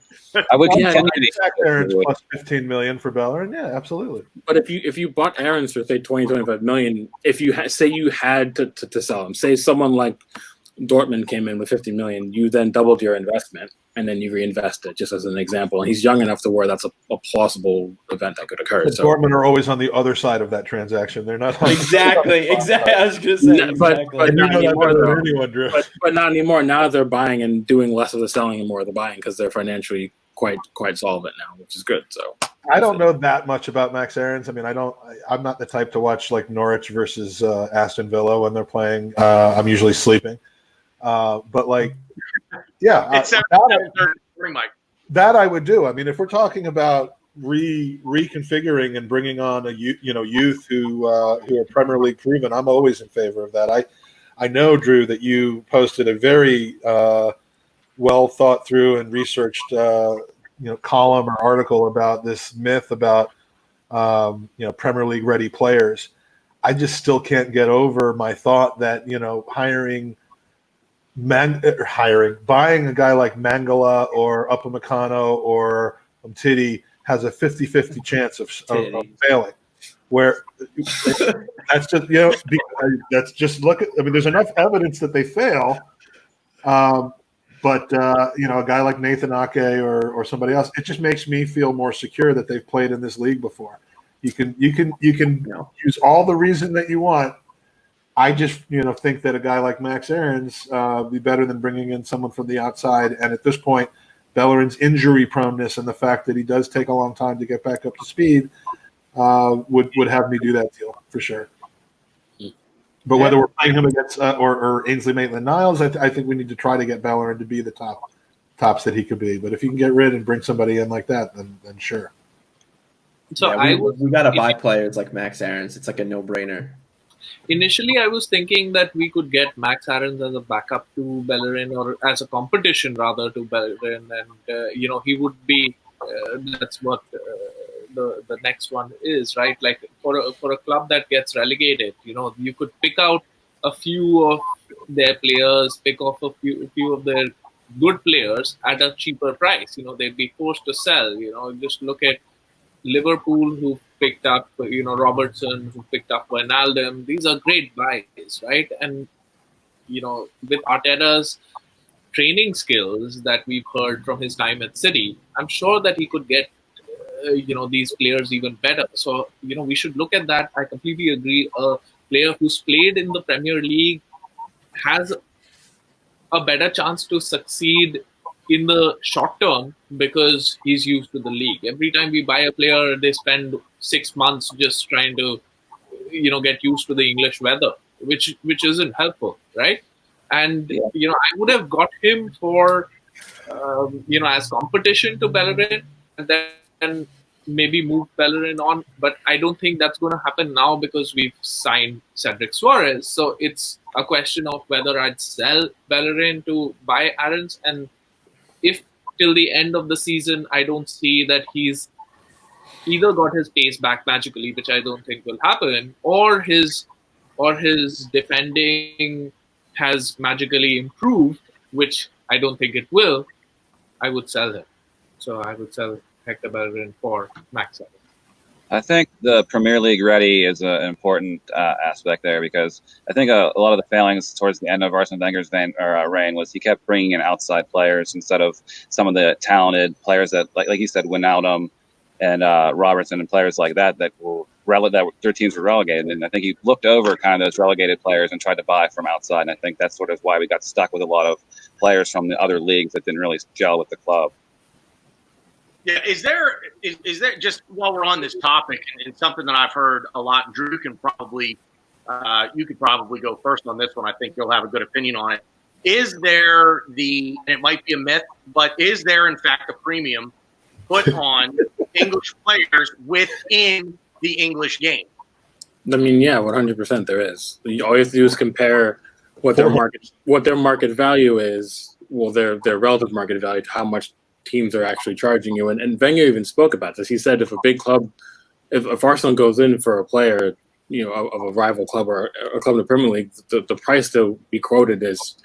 I would Yeah, continue Zach Aarons to plus $15 million for Bellerin. Yeah, absolutely. But if you bought Aarons for say 25 million, if you say you had to sell him, say someone like Dortmund came in with 50 million, you then doubled your investment and then you reinvest it, just as an example. And he's young enough to where that's a plausible event that could occur. But So Dortmund are always on the other side of that transaction. They're not on exactly. I was gonna say, But And you not know that anymore, better though. than anyone, Drew. But not anymore. Now they're buying and doing less of the selling and more of the buying because they're financially quite solvent now, which is good. So I don't know that much about Max Aarons. I mean, I'm not the type to watch like Norwich versus Aston Villa when they're playing. I'm usually sleeping. But like, yeah, It's 7:30 Mike. that I would do. I mean, if we're talking about reconfiguring and bringing on a youth who are Premier League proven, I'm always in favor of that. I know, Drew, that you posted a very well thought through and researched column or article about this myth about Premier League ready players. I just still can't get over my thought that buying a guy like Mangala or Upamecano or Umtiti has a 50-50 chance of failing. Where that's just that's just look at. I mean, there's enough evidence that they fail. But a guy like Nathan Ake or somebody else, it just makes me feel more secure that they've played in this league before. You can use all the reason that you want. I just think that a guy like Max Aarons be better than bringing in someone from the outside. And at this point, Bellerin's injury proneness and the fact that he does take a long time to get back up to speed would have me do that deal for sure. But whether we're playing him against or Ainsley Maitland-Niles, I think we need to try to get Bellerin to be the tops that he could be. But if you can get rid and bring somebody in like that, then sure. So we got to buy players like Max Aarons. It's like a no-brainer. Initially, I was thinking that we could get Max Aarons as a backup to Bellerin, or as a competition rather to Bellerin, and he would be. That's what the next one is, right? Like for a club that gets relegated, you could pick out a few of their players, pick off a few of their good players at a cheaper price. They'd be forced to sell. Just look at Liverpool, who picked up, Robertson, who picked up Wijnaldum. These are great buys, right? And, with Arteta's training skills that we've heard from his time at City, I'm sure that he could get, these players even better. So, we should look at that. I completely agree. A player who's played in the Premier League has a better chance to succeed in the short term because he's used to the league. Every time we buy a player, they spend 6 months just trying to, get used to the English weather, which isn't helpful, right? And I would have got him for, as competition to Bellerin, and then maybe move Bellerin on. But I don't think that's going to happen now because we've signed Cedric Suarez. So it's a question of whether I'd sell Bellerin to buy Aarons, and if till the end of the season I don't see that he's either got his pace back magically, which I don't think will happen, or his defending has magically improved, which I don't think it will, I would sell him. So I would sell Hector Bellerin for Max Aarons. I think the Premier League ready is an important aspect there, because I think a lot of the failings towards the end of Arsene Wenger's reign was he kept bringing in outside players instead of some of the talented players that, like you said, Wijnaldum and Robertson and players like that were their teams were relegated. And I think he looked over kind of those relegated players and tried to buy from outside. And I think that's sort of why we got stuck with a lot of players from the other leagues that didn't really gel with the club. Yeah, is there just while we're on this topic, and something that I've heard a lot, Drew you could probably go first on this one. I think you'll have a good opinion on it. Is there and it might be a myth, but is there in fact a premium put on English players within the English game? I mean, yeah, 100% there is. All you have to do is compare what their market value is, well, their relative market value to how much teams are actually charging you. And Wenger even spoke about this. He said if a big club, if Arsenal goes in for a player, of a rival club or a club in the Premier League, the price to be quoted is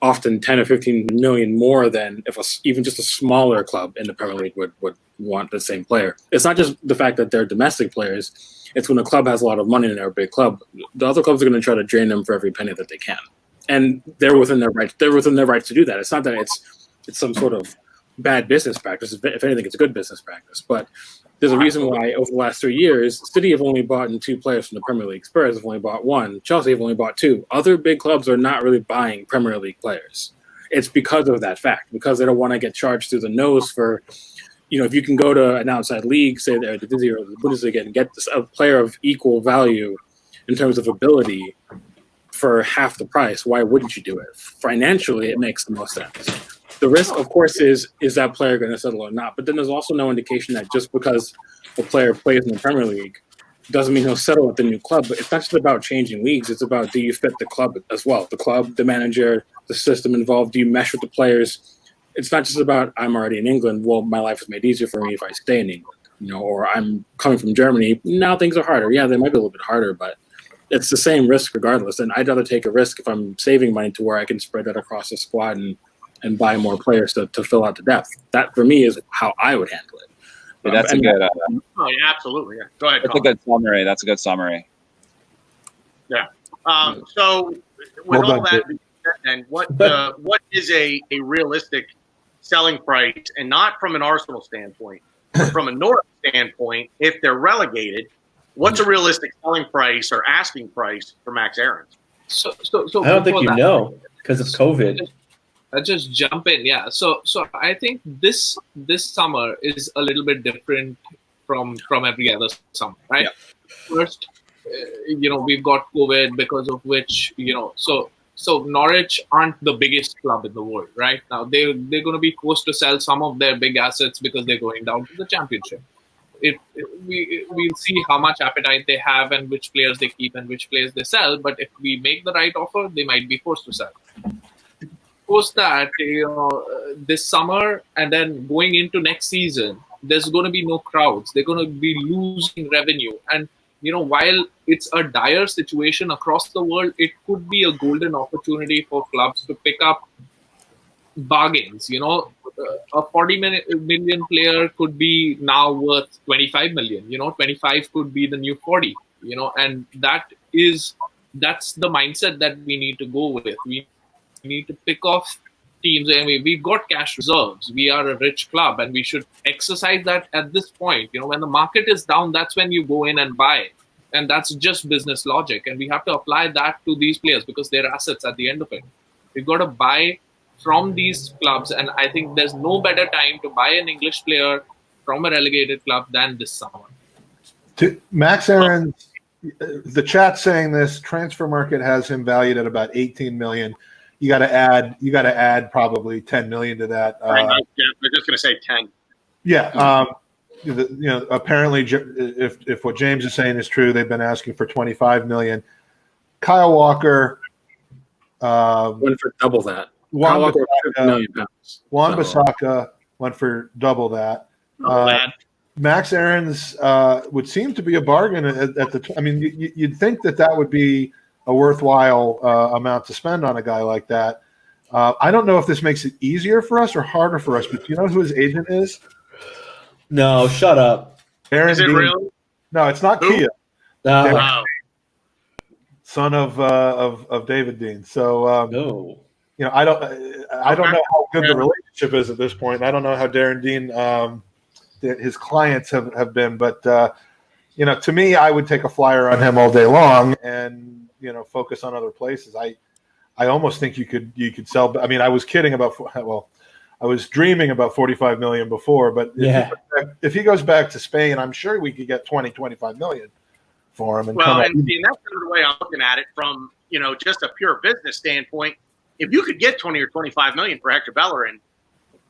often 10 or 15 million more than if even just a smaller club in the Premier League would want the same player. It's not just the fact that they're domestic players. It's when a club has a lot of money and they're a big club, the other clubs are going to try to drain them for every penny that they can. And they're within their rights. They're within their rights to do that. It's not that it's some sort of bad business practice. If anything, it's a good business practice. But there's a reason why over the last 3 years, City have only bought 2 players from the Premier League. Spurs have only bought 1. Chelsea have only bought 2. Other big clubs are not really buying Premier League players. It's because of that fact, because they don't want to get charged through the nose for, if you can go to an outside league, say the Eredivisie or the Bundesliga, and get a player of equal value in terms of ability for half the price, why wouldn't you do it? Financially, it makes the most sense. The risk, of course, is that player going to settle or not? But then there's also no indication that just because a player plays in the Premier League doesn't mean he'll settle at the new club. But it's not just about changing leagues. It's about, do you fit the club as well? The club, the manager, the system involved. Do you mesh with the players? It's not just about, I'm already in England. Well, my life is made easier for me if I stay in England. Or I'm coming from Germany. Now things are harder. Yeah, they might be a little bit harder, but it's the same risk regardless. And I'd rather take a risk if I'm saving money to where I can spread that across the squad and buy more players to fill out the depth. That, for me, is how I would handle it. But that's a good. Oh, yeah, absolutely. Yeah. Go ahead. That's a good summary. That's a good summary. Yeah. So, with all that, then what is a realistic selling price, and not from an Arsenal standpoint, but from a Norwich standpoint? If they're relegated, what's a realistic selling price or asking price for Max Aarons? So I don't think because of COVID. I'll just jump in. Yeah. So I think this summer is a little bit different from every other summer, right? Yeah. First, we've got COVID, because of which, so Norwich aren't the biggest club in the world, right? Now they're going to be forced to sell some of their big assets because they're going down to the Championship. We'll see how much appetite they have and which players they keep and which players they sell. But if we make the right offer, they might be forced to sell. Post that, this summer and then going into next season, there's going to be no crowds. They're going to be losing revenue. And, while it's a dire situation across the world, it could be a golden opportunity for clubs to pick up bargains. A 40 million player could be now worth 25 million. 25 could be the new 40, and that's the mindset that we need to go with. We need to pick off teams. I mean, we've got cash reserves. We are a rich club, and we should exercise that at this point. When the market is down, that's when you go in and buy. And that's just business logic. And we have to apply that to these players because they're assets at the end of it. We've got to buy from these clubs. And I think there's no better time to buy an English player from a relegated club than this summer. Max Aarons, the chat saying this, transfer market has him valued at about 18 million. You got to add probably 10 million to that. They're just going to say 10. Yeah. Apparently, if what James is saying is true, they've been asking for 25 million. Kyle Walker went for double that. Wan Bissaka went for double that. Max Aarons would seem to be a bargain at the. I mean, you'd think that would be a worthwhile amount to spend on a guy like that. I don't know if this makes it easier for us or harder for us, but do you know who his agent is? No, shut up. Is it real? No, it's not Who? Kia. No. Oh, Son of David Dean. So No. I don't know how good the relationship is at this point. I don't know how Darren Dean his clients have been, but to me, I would take a flyer on him all day long and focus on other places. I almost think you could sell. I mean, I was kidding about I was dreaming about 45 million before, but if he goes back to Spain, I'm sure we could get 25 million for him. And well, and that's the way I'm looking at it from just a pure business standpoint. If you could get 20 or 25 million for Hector Bellerin,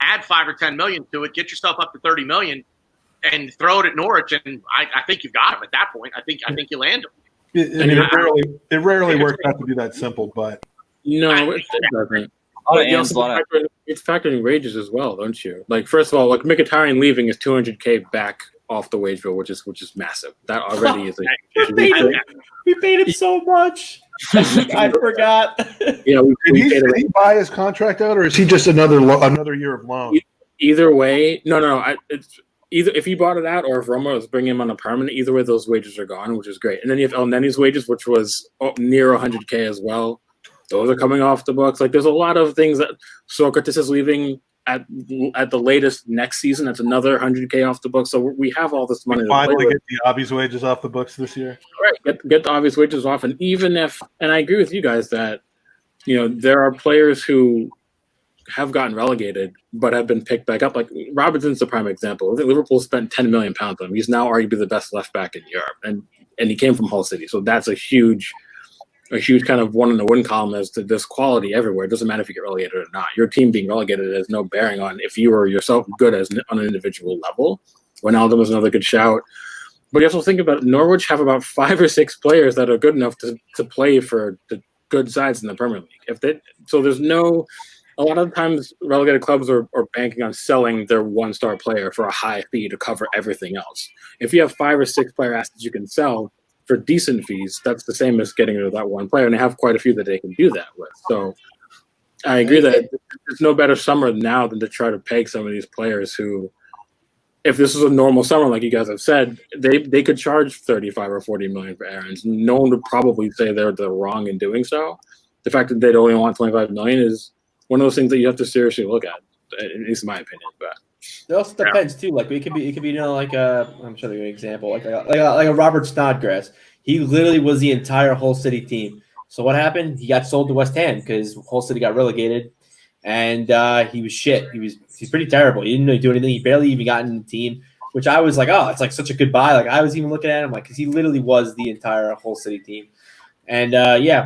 add 5 or 10 million to it, get yourself up to 30 million, and throw it at Norwich, and I think you've got him at that point. I think you land him. It rarely works out to be that simple, but no, it doesn't. But it's factoring wages as well, don't you? Like, first of all, like Mkhitaryan leaving is 200K back off the wage bill, which is massive. That already is we paid him so much. I forgot. Yeah, did he buy his contract out, or is he just another year of loan? Either way, no. It's either if he bought it out or if Roma was bringing him on a permanent. Either way, those wages are gone, which is great. And then you have El Neni's wages, which was near 100K as well. Those are coming off the books. Like, there's a lot of things that Socrates is leaving at the latest next season. That's another 100K off the books. So we have all this money. Finally get the obvious wages off the books this year. Right, get the obvious wages off. And even if, and I agree with you guys that, there are players who have gotten relegated but have been picked back up. Like Robertson's the prime example. I think Liverpool spent £10 million on him. He's now arguably the best left back in Europe, and he came from Hull City. So that's a huge kind of one in the win column as to this quality everywhere. It doesn't matter if you get relegated or not. Your team being relegated has no bearing on if you are yourself good on an individual level. Wijnaldum is another good shout. But you also think about Norwich have about 5 or 6 players that are good enough to play for the good sides in the Premier League. So there's no – a lot of times relegated clubs are banking on selling their one-star player for a high fee to cover everything else. If you have 5 or 6 player assets you can sell – for decent fees, that's the same as getting rid of that one player, and they have quite a few that they can do that with. So I agree that there's no better summer now than to try to peg some of these players who, if this was a normal summer, like you guys have said, they could charge 35 or 40 million for Aarons. No one would probably say they're wrong in doing so. The fact that they'd only want 25 million is one of those things that you have to seriously look at, at least in my opinion. But it also depends too. Like it could be like I'm trying to give an example, like a Robert Snodgrass. He literally was the entire Hull City team. So what happened? He got sold to West Ham because Hull City got relegated, and he was shit. He's pretty terrible. He didn't really do anything. He barely even got in the team, which I was like, oh, it's like such a good buy. Like I was even looking at him like because he literally was the entire Hull City team, and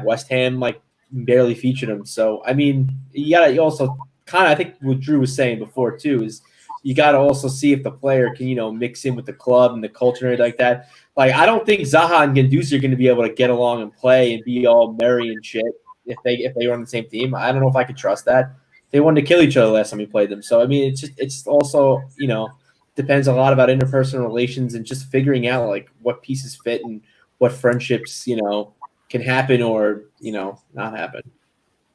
West Ham like barely featured him. So I mean, you also kind of I think what Drew was saying before too is. You got to also see if the player can, mix in with the club and the culture and everything like that. Like, I don't think Zaha and Guendouzi are going to be able to get along and play and be all merry and shit if they were on the same team. I don't know if I could trust that. They wanted to kill each other last time we played them. So, I mean, it's also, depends a lot about interpersonal relations and just figuring out, like, what pieces fit and what friendships, can happen or, not happen.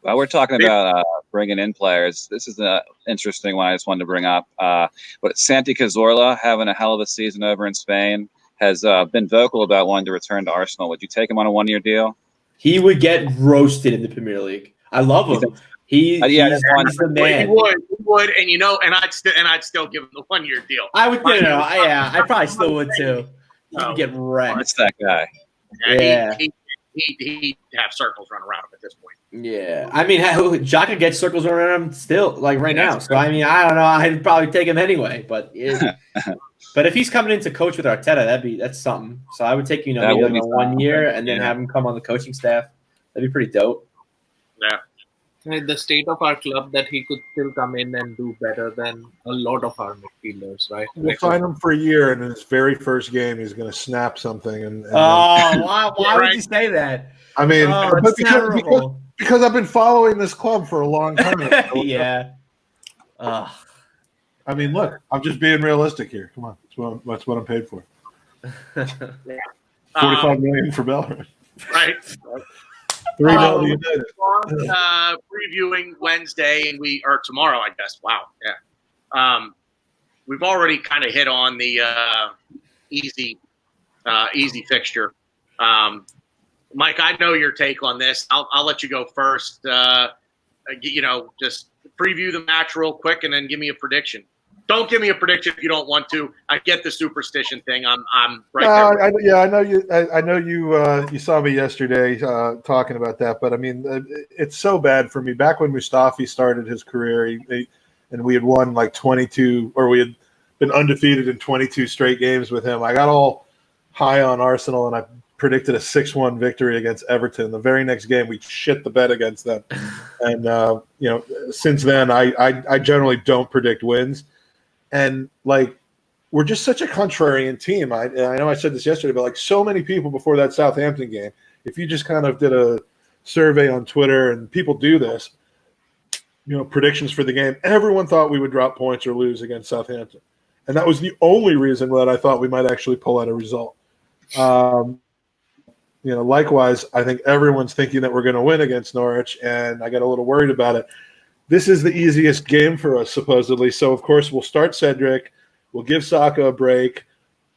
Well, we're talking about bringing in players. This is an interesting one I just wanted to bring up. But Santi Cazorla, having a hell of a season over in Spain, has been vocal about wanting to return to Arsenal. Would you take him on a 1-year deal? He would get roasted in the Premier League. I love him. He's the man. He would, and I'd still give him the 1-year deal. I would, I probably still would too. He would get wrecked. It's that guy. Yeah. He'd have circles run around him at this point. Yeah, I mean, Xhaka gets circles around him still, like right now. So I mean, I don't know. I'd probably take him anyway. But but if he's coming in to coach with Arteta, that's something. So I would take maybe like a 1 year and then have him come on the coaching staff. That'd be pretty dope. Yeah. And the state of our club that he could still come in and do better than a lot of our midfielders, right? We'll sign him for a year, and in his very first game, he's going to snap something. And why would you say that? I mean, because I've been following this club for a long time. Yeah. I mean, look, I'm just being realistic here. Come on, that's what I'm paid for. 45 million for Bellerin. Right. 3 million. Previewing Wednesday or tomorrow, I guess. Wow. Yeah. We've already kind of hit on the easy easy fixture. Mike, I know your take on this. I'll let you go first. Just preview the match real quick and then give me a prediction. Don't give me a prediction if you don't want to. I get the superstition thing. I'm right there. I know you. I know you. You saw me yesterday talking about that, but I mean, it's so bad for me. Back when Mustafi started his career, and we had won like 22, or we had been undefeated in 22 straight games with him. I got all high on Arsenal, and I predicted a 6-1 victory against Everton. The very next game, we shit the bed against them, and since then, I generally don't predict wins. And like, we're just such a contrarian team. I know I said this yesterday, but like so many people before that Southampton game, if you just kind of did a survey on Twitter, and people do this, predictions for the game, everyone thought we would drop points or lose against Southampton. And that was the only reason that I thought we might actually pull out a result. Likewise, I think everyone's thinking that we're going to win against Norwich, and I got a little worried about it. This is the easiest game for us, supposedly. So, of course, we'll start Cedric. We'll give Saka a break.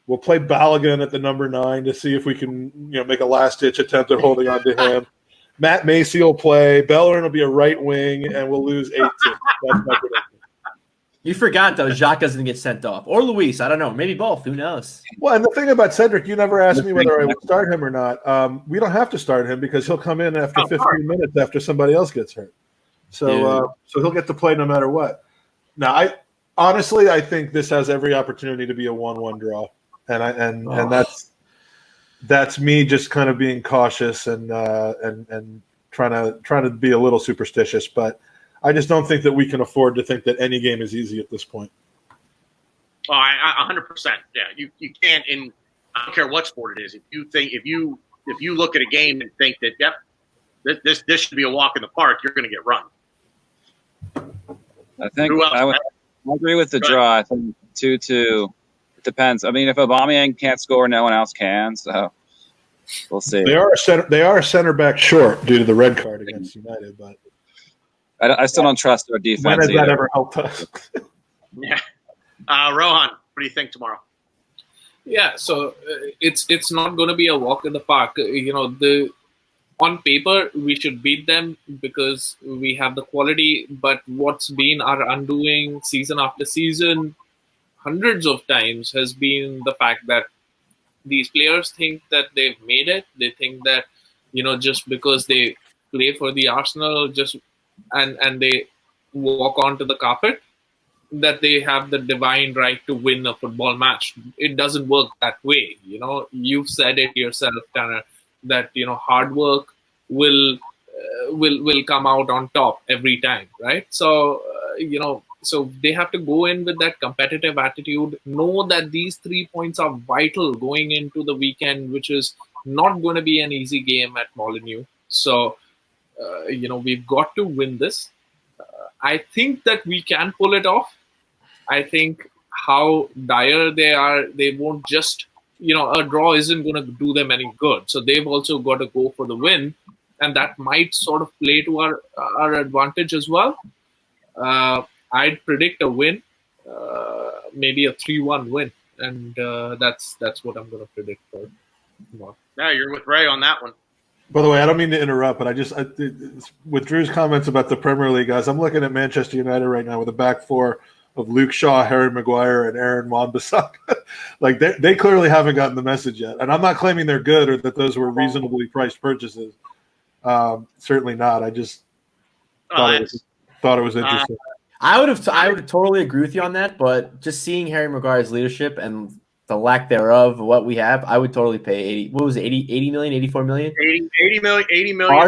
We'll play Balogun at the number 9 to see if we can, make a last-ditch attempt at holding on to him. Matt Macy will play. Bellerin will be a right wing, and we'll lose 8-2. That's my prediction. You forgot, though, Jacques doesn't get sent off. Or Luis. I don't know. Maybe both. Who knows? Well, and the thing about Cedric, you never asked me whether I would start him or not. We don't have to start him because he'll come in after 15 minutes after somebody else gets hurt. So he'll get to play no matter what. Now, I think this has every opportunity to be a 1-1 draw, and that's me just kind of being cautious and trying to be a little superstitious. But I just don't think that we can afford to think that any game is easy at this point. Oh, 100%. Yeah, you can't. I don't care what sport it is. If you look at a game and think that this should be a walk in the park, you're going to get run. I think I agree with the draw. I think 2-2. It depends. I mean, if Aubameyang can't score, no one else can. So we'll see. They are a center back short due to the red card against United, but I still don't trust their defense. When has that ever helped us? Yeah. Rohan, what do you think tomorrow? Yeah, so it's not going to be a walk in the park. On paper, we should beat them because we have the quality. But what's been our undoing season after season, hundreds of times, has been the fact that these players think that they've made it. They think that, just because they play for the Arsenal, and they walk onto the carpet, that they have the divine right to win a football match. It doesn't work that way. You've said it yourself, Tanner, that hard work will come out on top every time, right? So so they have to go in with that competitive attitude, know that these 3 points are vital going into the weekend, which is not going to be an easy game at Molineux. So we've got to win this. I think that we can pull it off. I think how dire they are, they won't just a draw isn't going to do them any good. So they've also got to go for the win, and that might sort of play to our advantage as well. I'd predict a win, maybe a 3-1 win, and that's what I'm going to predict for tomorrow. Yeah, you're with Ray on that one. By the way, I don't mean to interrupt, but with Drew's comments about the Premier League, guys, I'm looking at Manchester United right now with a back four of Luke Shaw, Harry Maguire, and Aaron Wan-Bissaka. Like they clearly haven't gotten the message yet. And I'm not claiming they're good or that those were reasonably priced purchases. Certainly not. I just thought it was interesting. I would have totally agree with you on that, but just seeing Harry Maguire's leadership and the lack thereof of what we have, I would totally pay 80 million, 84 million? 80 million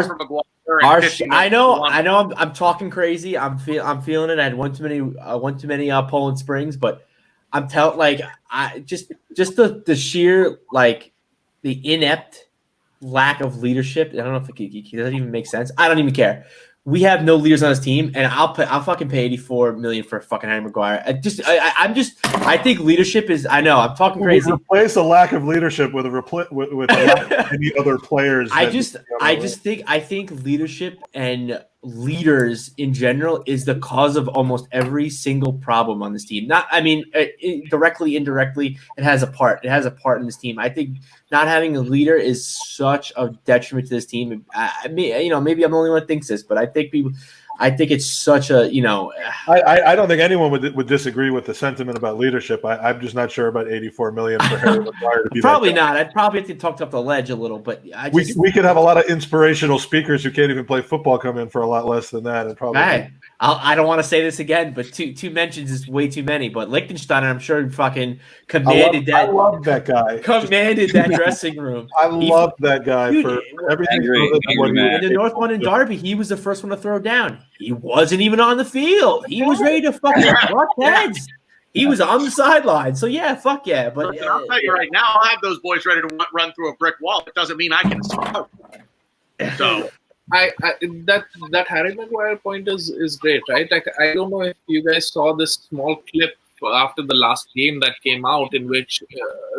for Maguire. I know. I'm talking crazy. I'm feeling it. I had one too many Poland Springs, but I'm just the sheer the inept lack of leadership. I don't know if it doesn't even make sense. I don't even care. We have no leaders on this team, and I'll fucking pay 84 million for fucking Harry Maguire. I think leadership is. I know I'm talking crazy. Replace a lack of leadership with with any other players. I think leadership and leaders in general is the cause of almost every single problem on this team. Directly, indirectly, it has a part. It has a part in this team. I think not having a leader is such a detriment to this team. Maybe I'm the only one that thinks this, but I think it's such a, I don't think anyone would disagree with the sentiment about leadership. I'm just not sure about $84 million for Harry Maguire to be probably not. I'd probably have to talk up the ledge a little, but we could have a lot of inspirational speakers who can't even play football come in for a lot less than that, and probably. Hey, I don't want to say this again, but two mentions is way too many. But Liechtenstein, I'm sure, fucking commanded that. I love that guy. Commanded that dressing room. I love that guy for everything. In the North London derby, he was the first one to throw down. He wasn't even on the field. He was ready to fucking butt heads. He was on the sideline. So yeah, fuck yeah. But I'll tell you right now, I'll have those boys ready to run through a brick wall. It doesn't mean I can smoke. So. That Harry Maguire point is great, right? Like, I don't know if you guys saw this small clip after the last game that came out in which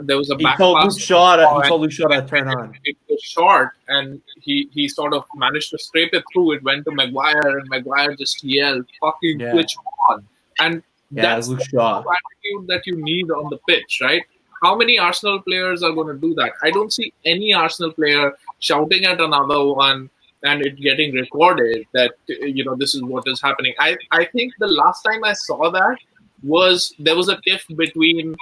there was a back told pass. Luke Shaw to turn on. It was short, and he sort of managed to scrape it through. It went to Maguire, and Maguire just yelled, "Fucking switch on!" And that's Luke the Shaw attitude that you need on the pitch, right? How many Arsenal players are going to do that? I don't see any Arsenal player shouting at another one and it getting recorded that, this is what is happening. I think the last time I saw that was there was a tiff between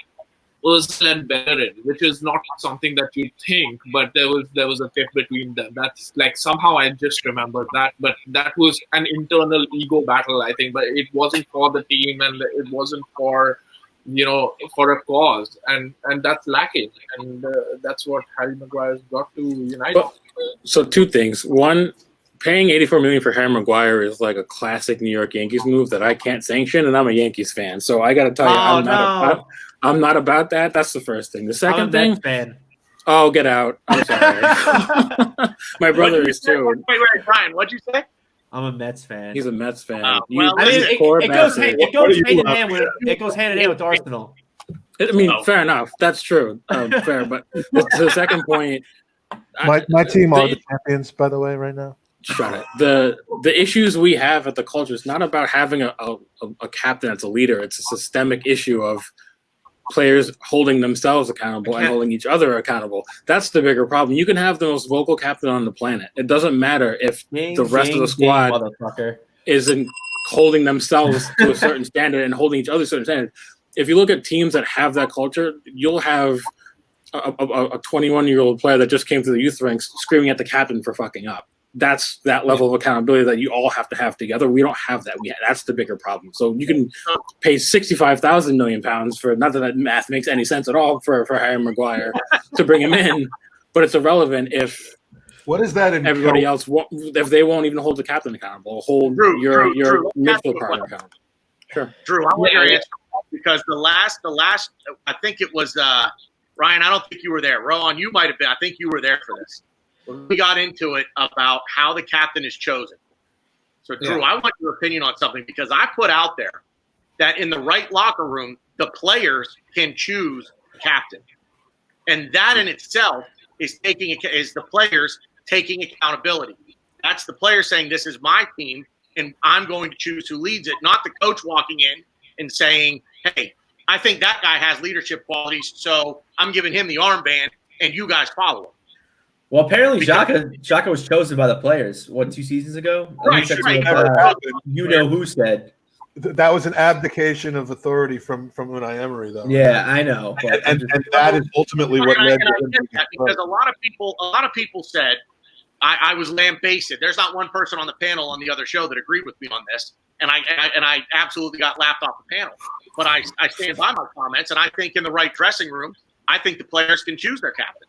Ozil and Bellerin, which is not something that you think, but there was a tiff between them. That's like, somehow I just remembered that, but that was an internal ego battle, I think, but it wasn't for the team and it wasn't for for a cause, and that's lacking, and that's what Harry Maguire's got to United. So two things. One, paying $84 million for Harry Maguire is like a classic New York Yankees move that I can't sanction, and I'm a Yankees fan, so I got to tell you, I'm not about that. That's the first thing. The second thing, fan. Oh, get out! I'm sorry. My brother is too. Wait, Brian, what'd you say? I'm a Mets fan. He's a Mets fan. It goes hand in hand with Arsenal. Fair enough. That's true. Fair, but to the second point, my team are the champions, by the way, right now. Shut it. The issues we have at the culture is not about having a captain that's a leader. It's a systemic issue of players holding themselves accountable and holding each other accountable. That's the bigger problem. You can have the most vocal captain on the planet. It doesn't matter if the rest of the squad isn't holding themselves to a certain standard and holding each other to a certain standard. If you look at teams that have that culture, you'll have a 21-year-old player that just came through the youth ranks screaming at the captain for fucking up. That's that level of accountability that you all have to have together. We don't have that. That's the bigger problem. So you can pay 65,000 million pounds for, not that that math makes any sense at all, for Harry Maguire to bring him in, but it's irrelevant if what is that? Everybody else if they won't even hold the captain accountable, hold your midfield partner accountable. Sure, Drew, I want your answer because the last, I think it was Ryan. I don't think you were there. Rowan, you might have been. I think you were there for this. We got into it about how the captain is chosen. So, Drew, I want your opinion on something because I put out there that in the right locker room, the players can choose captain. And that in itself is the players taking accountability. That's the player saying, this is my team, and I'm going to choose who leads it, not the coach walking in and saying, hey, I think that guy has leadership qualities, so I'm giving him the armband, and you guys follow him. Well, apparently Xhaka was chosen by the players, 2 seasons ago? Right. Who said. That was an abdication of authority from Unai Emery, though. Yeah, I know. And that is ultimately what led to him. Because a lot of people said I was lambasted. There's not one person on the panel on the other show that agreed with me on this, and I absolutely got laughed off the panel. But I stand by my comments, and I think in the right dressing room, I think the players can choose their captain.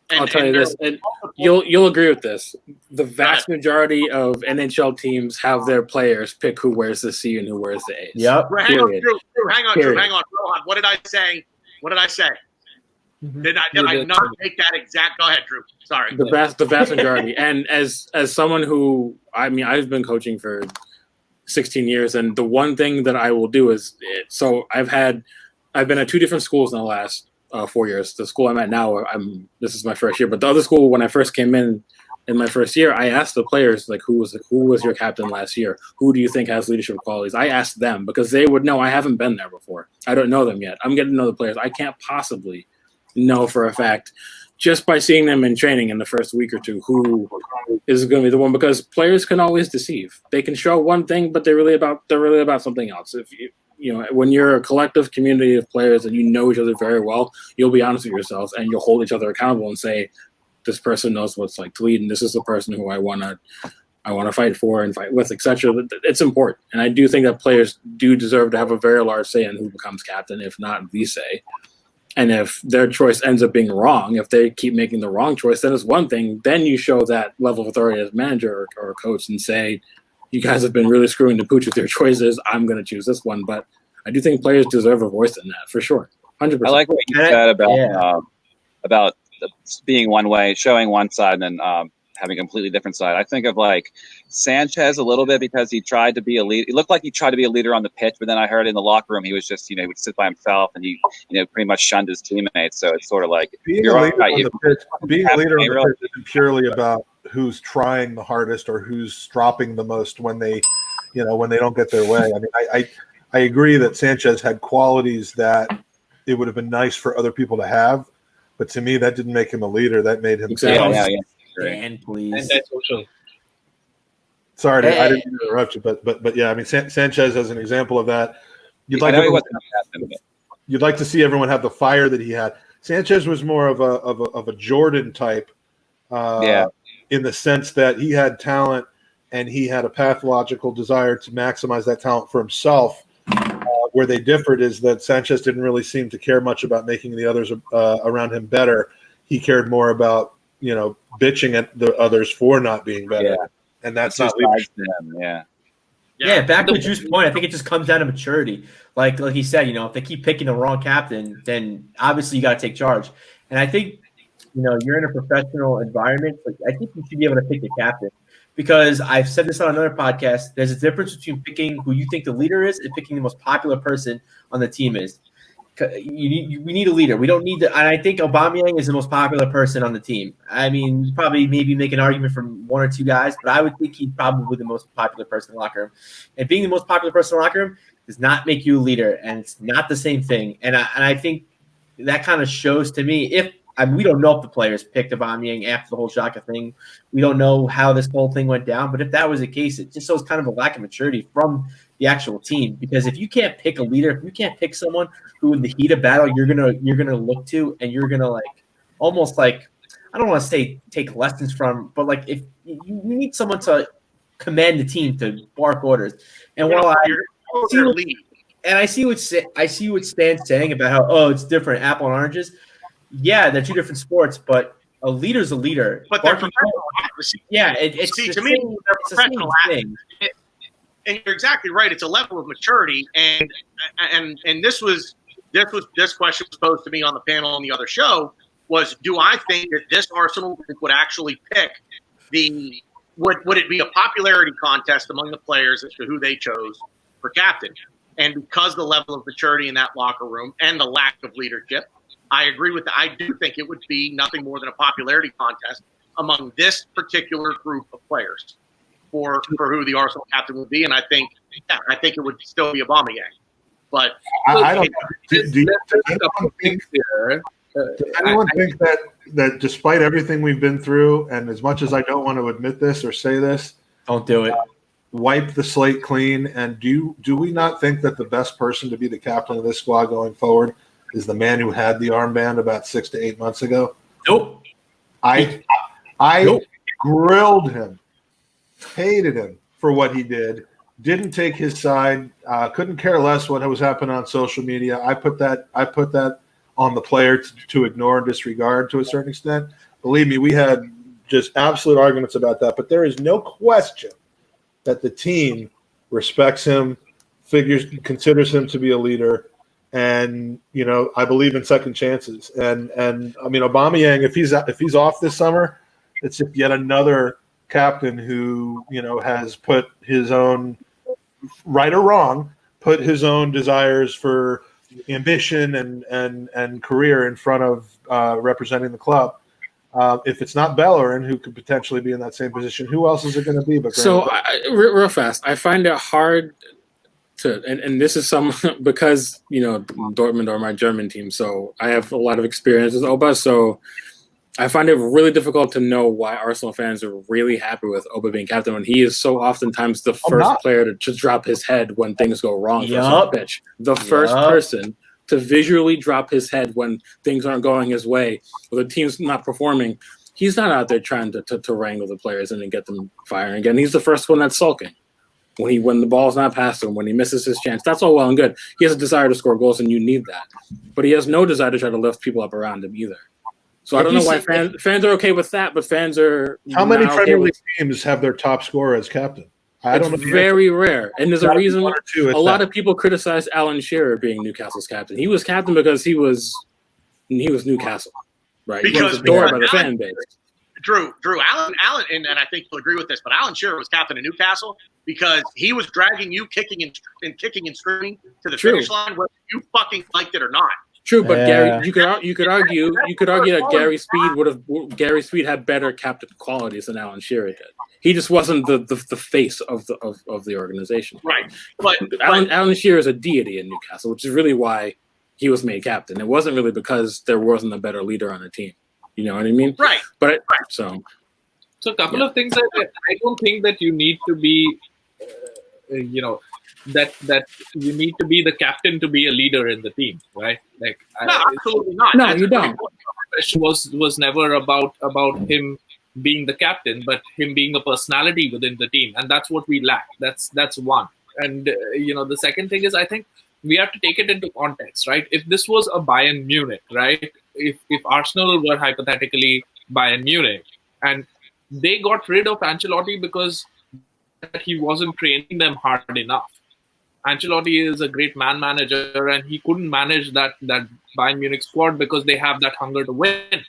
I'll tell you this, and you'll agree with this. The vast majority of NHL teams have their players pick who wears the C and who wears the A's. Yep. Hang on. What did I say? Did I not make that exact? Go ahead, Drew. Sorry. The vast majority. And as someone who, I've been coaching for 16 years, and the one thing that I will do is, I've been at 2 different schools in the last 4 years. The school I'm at now, this is my first year. But the other school, when I first came in, in my first year, I asked the players, like, who was your captain last year? Who do you think has leadership qualities? I asked them because they would know. I haven't been there before. I don't know them yet. I'm getting to know the players. I can't possibly know for a fact just by seeing them in training in the first week or two who is going to be the one, because players can always deceive. They can show one thing, but they're really about something else. If you know, when you're a collective community of players and you know each other very well, you'll be honest with yourselves and you'll hold each other accountable and say, this person knows what it's like to lead, and this is the person who I want to fight for and fight with, etc. It's important, and I do think that players do deserve to have a very large say in who becomes captain, if not the say. And if their choice ends up being wrong, if they keep making the wrong choice, then it's one thing. Then you show that level of authority as manager or coach and say, you guys have been really screwing the pooch with your choices. I'm going to choose this one. But I do think players deserve a voice in that, for sure. 100%. I like what you said about being one way, showing one side, and then having a completely different side. I think of like Sanchez a little bit because he tried to be a leader. It looked like he tried to be a leader on the pitch, but then I heard in the locker room he was just, he would sit by himself and he, pretty much shunned his teammates. So it's sort of like being a leader on the pitch isn't purely about who's trying the hardest or who's stropping the most when they don't get their way. I mean, I agree that Sanchez had qualities that it would have been nice for other people to have, but to me, that didn't make him a leader. That made him. Exactly. Dan, please. And that's also. Sorry, I didn't mean to interrupt you, but yeah, I mean, Sanchez as an example of that. You'd like to see everyone have the fire that he had. Sanchez was more of a Jordan type, in the sense that he had talent and he had a pathological desire to maximize that talent for himself. Where they differed is that Sanchez didn't really seem to care much about making the others around him better. He cared more about bitching at the others for not being better, and that's not leadership. Yeah, back to Drew's point, I think it just comes down to maturity. Like he said, if they keep picking the wrong captain, then obviously you got to take charge. And I think, you're in a professional environment. Like, I think you should be able to pick the captain, because I've said this on another podcast. There's a difference between picking who you think the leader is and picking the most popular person on the team is. We need a leader. We don't need to. And I think Aubameyang is the most popular person on the team. I mean, you probably maybe make an argument from one or two guys, but I would think he's probably the most popular person in the locker room. And being the most popular person in the locker room does not make you a leader, and it's not the same thing. And I think that kind of shows to me we don't know if the players picked Aubameyang after the whole Xhaka thing. We don't know how this whole thing went down, but if that was the case, it just shows kind of a lack of maturity from the actual team. Because if you can't pick a leader, if you can't pick someone who in the heat of battle you're gonna look to, and you're gonna almost I don't want to say take lessons from, but if you need someone to command the team, to bark orders. And while I see what Stan's saying about how it's different, apple and oranges. Yeah, they're two different sports, but a leader's a leader. But they're professional. It's to me, they're professional athletes. And you're exactly right. It's a level of maturity, and this question was posed to me on the panel on the other show was, do I think that this Arsenal group would actually pick would it be a popularity contest among the players as to who they chose for captain? And because the level of maturity in that locker room and the lack of leadership, I agree with that. I do think it would be nothing more than a popularity contest among this particular group of players for who the Arsenal captain would be. And I think it would still be Aubameyang. But I don't. Does anyone think that despite everything we've been through, and as much as I don't want to admit this or say this, don't do it. Wipe the slate clean, and do we not think that the best person to be the captain of this squad going forward is the man who had the armband about 6 to 8 months ago? Nope. I grilled him, hated him for what he did, didn't take his side, couldn't care less what was happening on social media. I put that on the player to ignore and disregard to a certain extent. Believe me, we had just absolute arguments about that, but there is no question that the team respects him, considers him to be a leader. And I believe in second chances. And I mean, Aubameyang, if he's off this summer, it's yet another captain who has put his own, right or wrong, put his own desires for ambition and career in front of representing the club. If it's not Bellerin, who could potentially be in that same position, who else is it going to be? But so real fast, I find it hard to, and this is some because Dortmund are my German team, so I have a lot of experience with Oba. So I find it really difficult to know why Arsenal fans are really happy with Oba being captain when he is so oftentimes the first player to just drop his head when things go wrong for some pitch. The first person to visually drop his head when things aren't going his way, or the team's not performing. He's not out there trying to wrangle the players and then get them firing again. He's the first one that's sulking. When the ball's not passed to him, when he misses his chance, that's all well and good. He has a desire to score goals, and you need that. But he has no desire to try to lift people up around him either. So I don't know why fans are okay with that, but fans are. How many Premier League teams have their top scorer as captain? I don't know. Very rare, and there's a reason. A lot of people criticize Alan Shearer being Newcastle's captain. He was captain because he was Newcastle, right? Because he was adored by the fan base. Drew, Alan, and I think you'll agree with this, but Alan Shearer was captain of Newcastle because he was dragging you kicking and screaming to the finish line, whether you fucking liked it or not. True, but Gary, you could argue that Gary Speed had better captain qualities than Alan Shearer did. He just wasn't the face of the organization. Right, but Alan Shearer is a deity in Newcastle, which is really why he was made captain. It wasn't really because there wasn't a better leader on the team. You know what I mean? Right. But so a couple of things that I don't think that you need to be, that you need to be the captain to be a leader in the team, right? Like, no, absolutely not. No, you don't. The question was never about him being the captain, but him being a personality within the team, and that's what we lack. That's one. And the second thing is, I think we have to take it into context, right? If this was a Bayern Munich, right? If Arsenal were hypothetically Bayern Munich and they got rid of Ancelotti because he wasn't training them hard enough. Ancelotti is a great man manager and he couldn't manage that Bayern Munich squad because they have that hunger to win.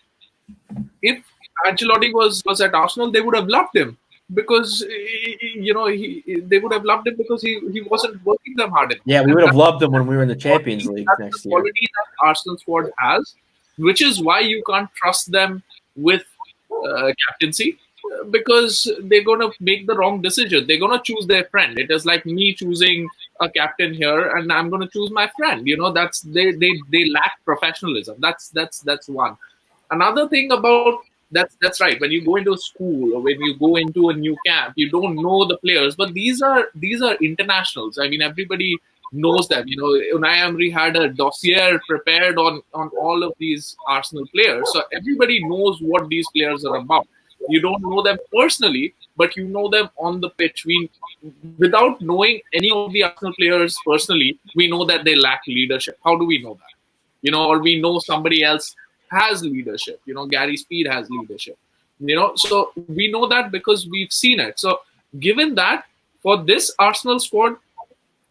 If Ancelotti was at Arsenal, they would have loved him because they would have loved him because he wasn't working them hard enough. Yeah, we would have loved him when we were in the Champions League next year. Quality that Arsenal squad has, which is why you can't trust them with captaincy, because they're going to make the wrong decision. They're going to choose their friend. It is like me choosing a captain here, and I'm going to choose my friend. That's they lack professionalism. That's one. Another thing about that's right. When you go into a school or when you go into a new camp, you don't know the players, but these are internationals. I mean, everybody knows that. Unai Emery had a dossier prepared on all of these Arsenal players, so everybody knows what these players are about. You don't know them personally, but you know them on the pitch. Without knowing any of the Arsenal players personally, we know that they lack leadership. How do we know that? Or we know somebody else has leadership. Gary Speed has leadership. So we know that because we've seen it. So given that, for this Arsenal squad,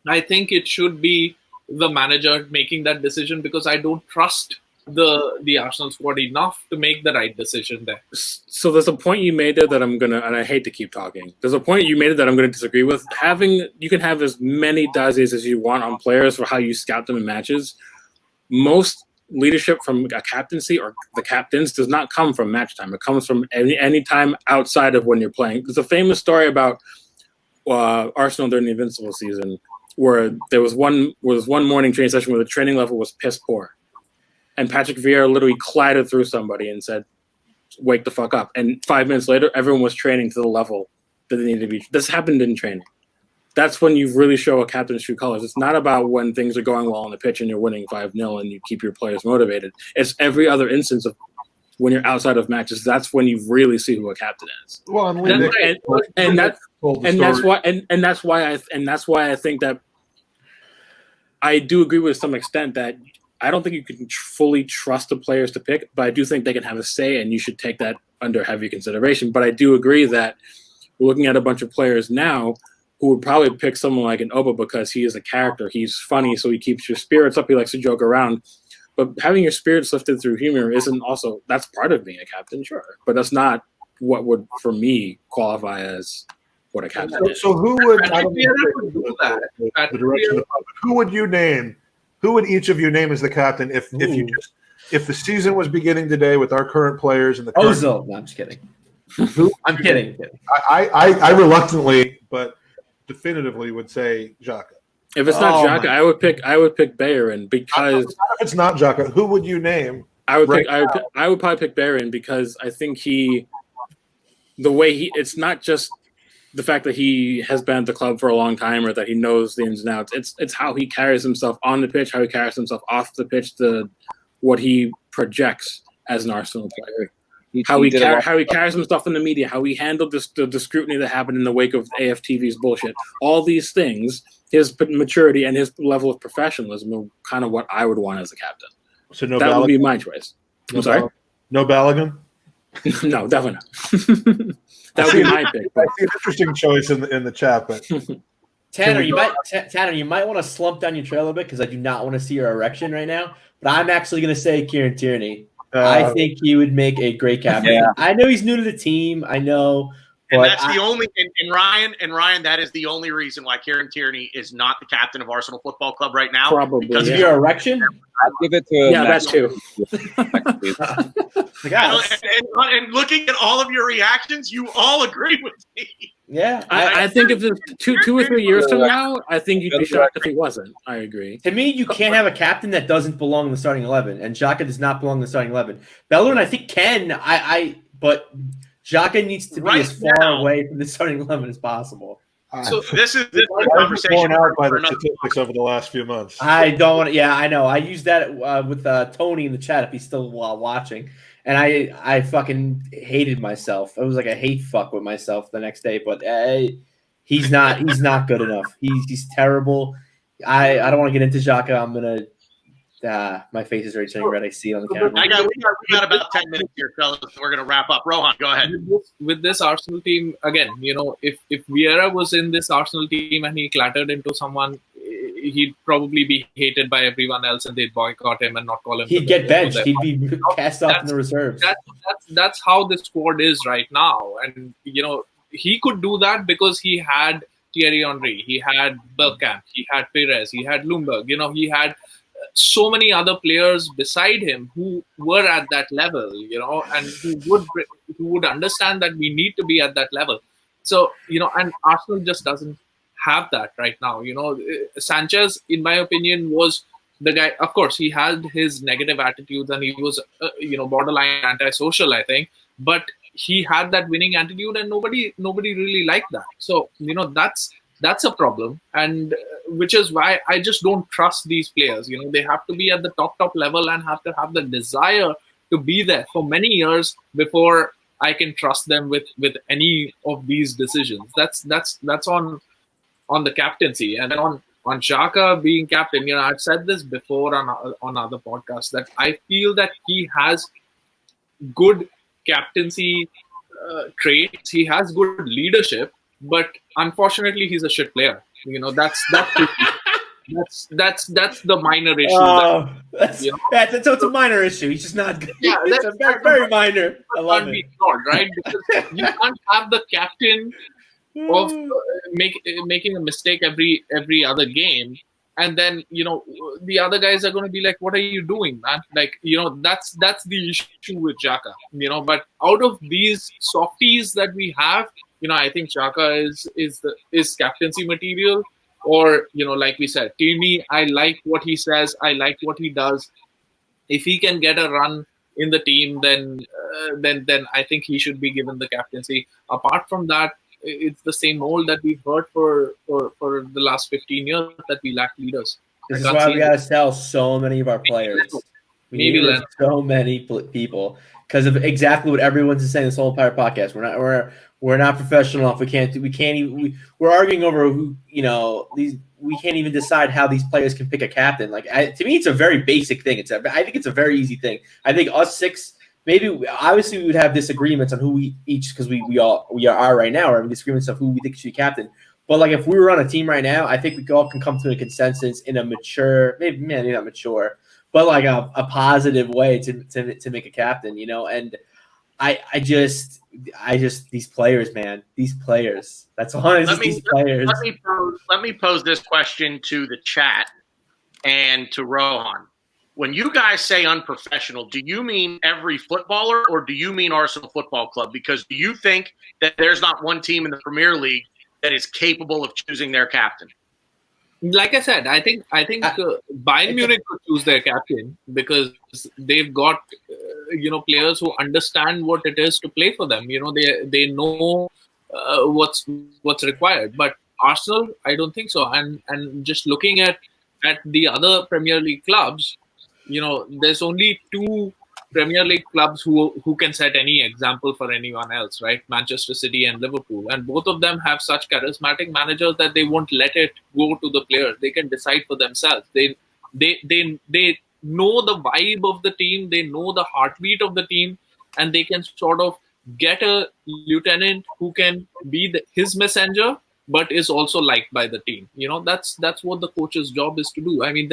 I think it should be the manager making that decision because I don't trust the Arsenal squad enough to make the right decision there. So there's a point you made there that I'm gonna, and I hate to keep talking. There's a point you made that I'm gonna disagree with. You can have as many days as you want on players for how you scout them in matches. Most leadership from a captaincy or the captains does not come from match time. It comes from any time outside of when you're playing. There's a famous story about Arsenal during the Invincible season where there was one morning training session where the training level was piss poor. And Patrick Vieira literally collided through somebody and said, wake the fuck up. And 5 minutes later, everyone was training to the level that they needed to be. This happened in training. That's when you really show a captain's true colors. It's not about when things are going well on the pitch and you're winning 5-0 and you keep your players motivated. It's every other instance of when you're outside of matches. That's when you really see who a captain is. Well, that's why I think that I do agree with some extent that I don't think you can fully trust the players to pick, but I do think they can have a say, and you should take that under heavy consideration. But I do agree that we're looking at a bunch of players now who would probably pick someone like an Oba because he is a character. He's funny, so he keeps your spirits up. He likes to joke around. But having your spirits lifted through humor that's part of being a captain, sure. But that's not what would, for me, qualify as what a captain is. So who would who would you name? Who would each of you name as the captain if you just if the season was beginning today with our current players and the current, Ozil. No, I'm just kidding. I'm kidding. I reluctantly but definitively would say Xhaka. If it's not Xhaka, I would pick Bellerin because If it's not Xhaka, who would you name? I would probably pick Bellerin because I think it's not just the fact that he has been at the club for a long time or that he knows the ins and outs. It's how he carries himself on the pitch, how he carries himself off the pitch, what he projects as an Arsenal player. How he carries himself in the media, how he handled the scrutiny that happened in the wake of AFTV's bullshit. All these things, his maturity and his level of professionalism are kind of what I would want as a captain. So no, that would be my choice. I'm sorry? No Balogun? No, definitely not. That would be my pick. I see an interesting choice in the chat, but Tanner, you might want to slump down your trail a little bit because I do not want to see your erection right now. But I'm actually going to say Kieran Tierney. I think he would make a great captain. Yeah. I know he's new to the team. I know. And that's the only and Ryan, that is the only reason why Kieran Tierney is not the captain of Arsenal Football Club right now. Probably because of your erection. I'd give it to that's too. And looking at all of your reactions, you all agree with me. Yeah, I think if it's two or 3 years from now, I think you'd be shocked if he wasn't. I agree. To me, you can't have a captain that doesn't belong in the starting 11, and Xhaka does not belong in the starting 11. Bellerin, I think, can. But Xhaka needs to be as far away from the starting 11 as possible. So this is a conversation blown out by the statistics over the last few months. I don't want to. Yeah, I know. I used that with Tony in the chat if he's still watching, and I fucking hated myself. It was like a hate fuck with myself the next day. But he's not good enough. He's terrible. I don't want to get into Xhaka. I'm gonna. My face is already turning red. I see it on the camera. We got about 10 minutes here, fellas. We're going to wrap up. Rohan, go ahead. With this Arsenal team, again, if Vieira was in this Arsenal team and he clattered into someone, he'd probably be hated by everyone else and they'd boycott him and not call him. He'd get benched. He'd be cast off in the reserves. That's how the squad is right now. And, he could do that because he had Thierry Henry, he had Bergkamp, he had Perez, he had Ljungberg, he had so many other players beside him who were at that level, and who would understand that we need to be at that level. So, and Arsenal just doesn't have that right now. Sanchez, in my opinion, was the guy. Of course, he had his negative attitudes and he was, borderline antisocial, I think. But he had that winning attitude, and nobody really liked that. So, that's a problem, and which is why I just don't trust these players. They have to be at the top level and have to have the desire to be there for many years before I can trust them with any of these decisions. That's on the captaincy, and then on Xhaka being captain. I've said this before on other podcasts that I feel that he has good captaincy traits. He has good leadership. But unfortunately, he's a shit player. That's the minor issue. So it's a minor issue. He's just not good. Yeah, it's a very, very minor. I love it. Right? Because you can't have the captain of making a mistake every other game, and then the other guys are going to be like, "What are you doing, man?" Like that's the issue with Xhaka. But out of these softies that we have. I think Xhaka is captaincy material, or like we said, Tierney. I like what he says. I like what he does. If he can get a run in the team, then I think he should be given the captaincy. Apart from that, it's the same old that we've heard for the last 15 years that we lack leaders. This is why we got to sell so many of our players. We need so many people because of exactly what everyone's saying. This whole entire podcast. We're not professional enough. We're arguing over who, we can't even decide how these players can pick a captain. Like, to me, it's a very basic thing. I think it's a very easy thing. I think us six, obviously we would have disagreements on who we each, because we are right now, or disagreements of who we think should be captain. But like, if we were on a team right now, I think we all can come to a consensus in a mature, maybe not mature, but like a positive way to make a captain, and I just these players, man. These players. That's all. These players. Let me pose this question to the chat and to Rohan. when you guys say unprofessional, do you mean every footballer or do you mean Arsenal Football Club? Because do you think that there's not one team in the Premier League that is capable of choosing their captain? Like I said, I think Bayern Munich could choose their captain because they've got players who understand what it is to play for them. They know what's required. But Arsenal, I don't think so. And just looking at the other Premier League clubs, there's only two Premier League clubs who can set any example for anyone else, right? Manchester City and Liverpool. And both of them have such charismatic managers that they won't let it go to the players. They can decide for themselves. They know the vibe of the team. They know the heartbeat of the team. And they can sort of get a lieutenant who can be his messenger, but is also liked by the team. That's what the coach's job is to do. I mean,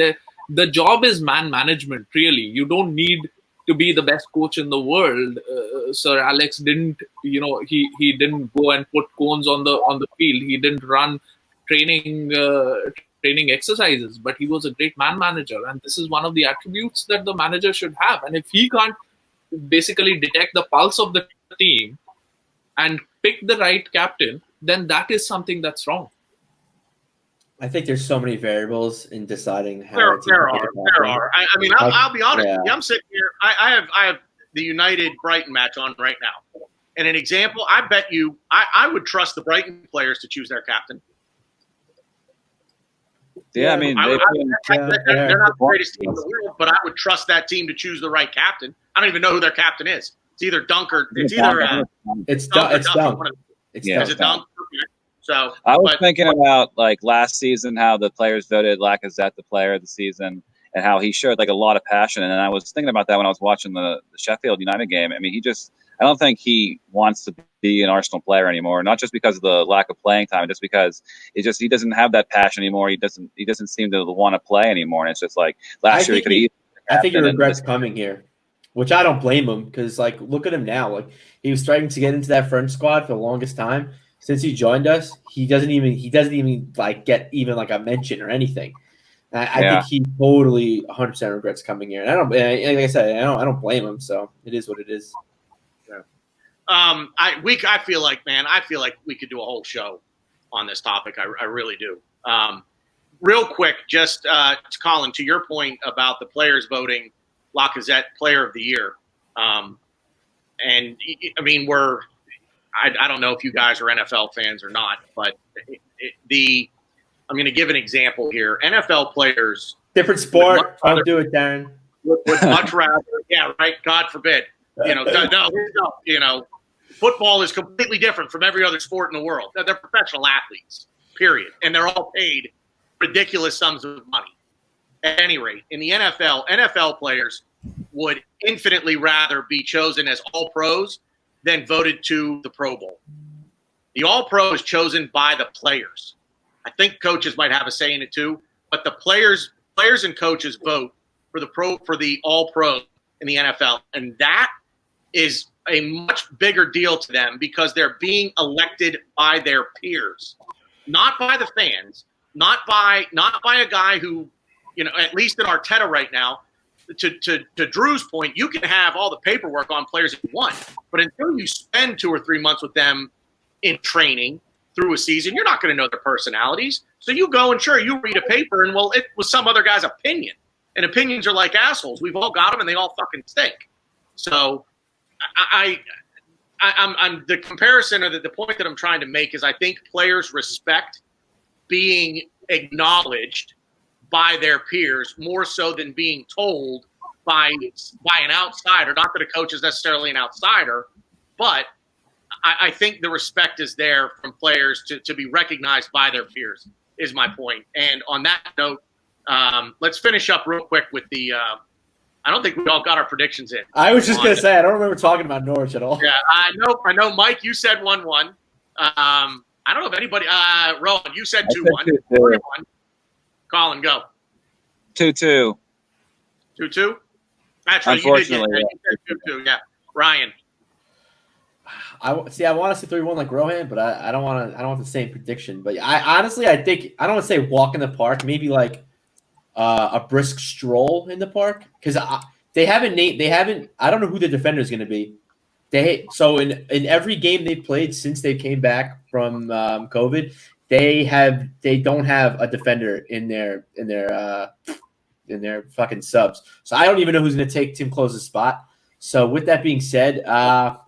the job is man management, really. You don't need to be the best coach in the world. Sir Alex didn't, he didn't go and put cones on the field. He didn't run training exercises, but he was a great man manager. And this is one of the attributes that the manager should have. And if he can't basically detect the pulse of the team and pick the right captain, then that is something that's wrong. I think there's so many variables in deciding how. There are. I mean, I'll be honest. Yeah. I'm sitting here. I have the United Brighton match on right now, and an example. I bet you, I would trust the Brighton players to choose their captain. Yeah, I mean, they're not the greatest team in the world, but I would trust that team to choose the right captain. I don't even know who their captain is. It's either Dunk or it's Dunk. It's Dunk. Is it Dunk? So I was thinking about like last season, how the players voted Lacazette the player of the season, and how he showed like a lot of passion. And I was thinking about that when I was watching the Sheffield United game. I mean, I don't think he wants to be an Arsenal player anymore. Not just because of the lack of playing time, just because he doesn't have that passion anymore. He doesn't seem to want to play anymore. And it's just like last year he could. I think he regrets coming here, which I don't blame him because like look at him now. Like he was starting to get into that French squad for the longest time. Since he joined us, he doesn't even like get even like a mention or anything. I think he totally 100% regrets coming here. And I don't, like I said, I don't blame him. So it is what it is. Yeah. I feel like we could do a whole show on this topic. I really do. Real quick, just Colin, to your point about the players voting Lacazette Player of the Year. And I mean, I don't know if you guys are NFL fans or not, but I'm going to give an example here. NFL players, different sport. I'll do it, Darren. Would much rather, yeah, right. God forbid. Football is completely different from every other sport in the world. They're professional athletes, period, and they're all paid ridiculous sums of money. At any rate, in the NFL players would infinitely rather be chosen as all pros than voted to the Pro Bowl. The All-Pro is chosen by the players. I think coaches might have a say in it too, but the players and coaches vote for the All-Pro in the NFL, and that is a much bigger deal to them because they're being elected by their peers, not by the fans, not by a guy who, at least in Arteta right now. To Drew's point, you can have all the paperwork on players if you want, but until you spend 2 or 3 months with them in training through a season, you're not going to know their personalities. So you go and sure, you read a paper and, well, it was some other guy's opinion. And opinions are like assholes. We've all got them and they all fucking stink. So I'm the comparison or the point that I'm trying to make is I think players respect being acknowledged by their peers more so than being told by an outsider. Not that a coach is necessarily an outsider, but I think the respect is there from players to be recognized by their peers is my point. And on that note, let's finish up real quick with the I don't think we all got our predictions in. I was just going to say, I don't remember talking about Norwich at all. Yeah, I know, Mike, you said 1-1. I don't know if anybody Rowan, you said 2-1. Colin, go. 2-2. 2-2? That's right. Unfortunately, you said 2-2, yeah. Ryan. I want to say 3-1 like Rohan, but I don't want the same prediction. But I honestly think I don't want to say walk in the park. Maybe like a brisk stroll in the park because they haven't. I don't know who the defender is going to be. So in every game they've played since they came back from COVID, they don't have a defender in their fucking subs. So I don't even know who's going to take Tim Klose's spot. So with that being said, I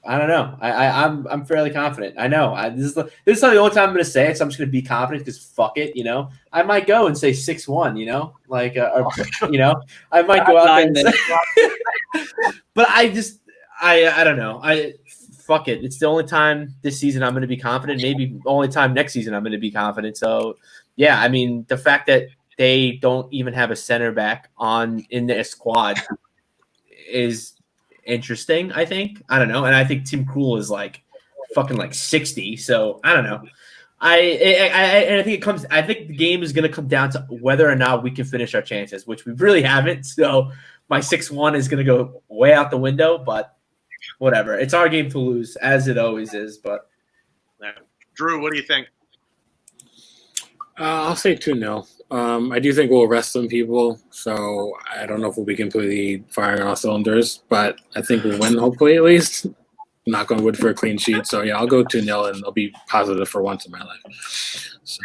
don't know. I'm fairly confident. I know. This is not the only time I'm going to say it, so I'm just going to be confident because fuck it, I might go and say 6-1, I might go out there and say but I don't know. Fuck it. It's the only time this season I'm going to be confident. Maybe the only time next season I'm going to be confident. So, yeah, I mean, the fact that they don't even have a center back in their squad is interesting, I think. I don't know. And I think Tim Krul is fucking 60. So, I don't know. I think the game is going to come down to whether or not we can finish our chances, which we really haven't. So, my 6-1 is going to go way out the window, but whatever. It's our game to lose, as it always is. But Drew, what do you think? I'll say 2-0. I do think we'll rest some people, so I don't know if we'll be completely firing on all cylinders, but I think we'll win, hopefully, at least. Knock on wood for a clean sheet. So, yeah, I'll go 2-0, and I'll be positive for once in my life. So.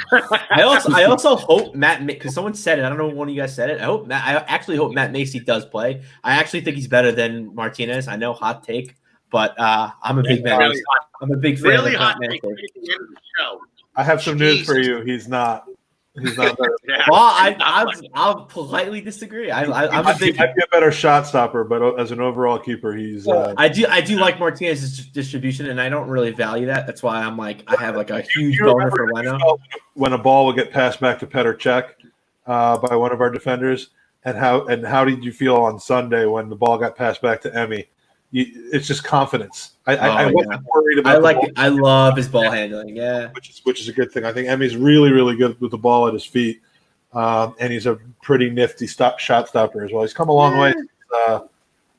I also hope Matt, because someone said it. I don't know if one of you guys said it. I actually hope Matt Macy does play. I actually think he's better than Martinez. I know, hot take, but I'm a big fan. Really I'm a big fan really of hot Matt take. Macy. I have some news for you. He's not. He's not better. Yeah. Well, I'll politely disagree. I'm a big. He might be a better shot stopper, but as an overall keeper, he's. I do like Martinez's distribution, and I don't really value that. That's why I'm I have a huge boner for Leno. When a ball would get passed back to Petr Cech by one of our defenders, and how did you feel on Sunday when the ball got passed back to Emmy? It's just confidence. I wasn't worried about. I love his ball handling. Yeah, which is a good thing. I think Emmy's really, really good with the ball at his feet, and he's a pretty nifty shot stopper as well. He's come a long way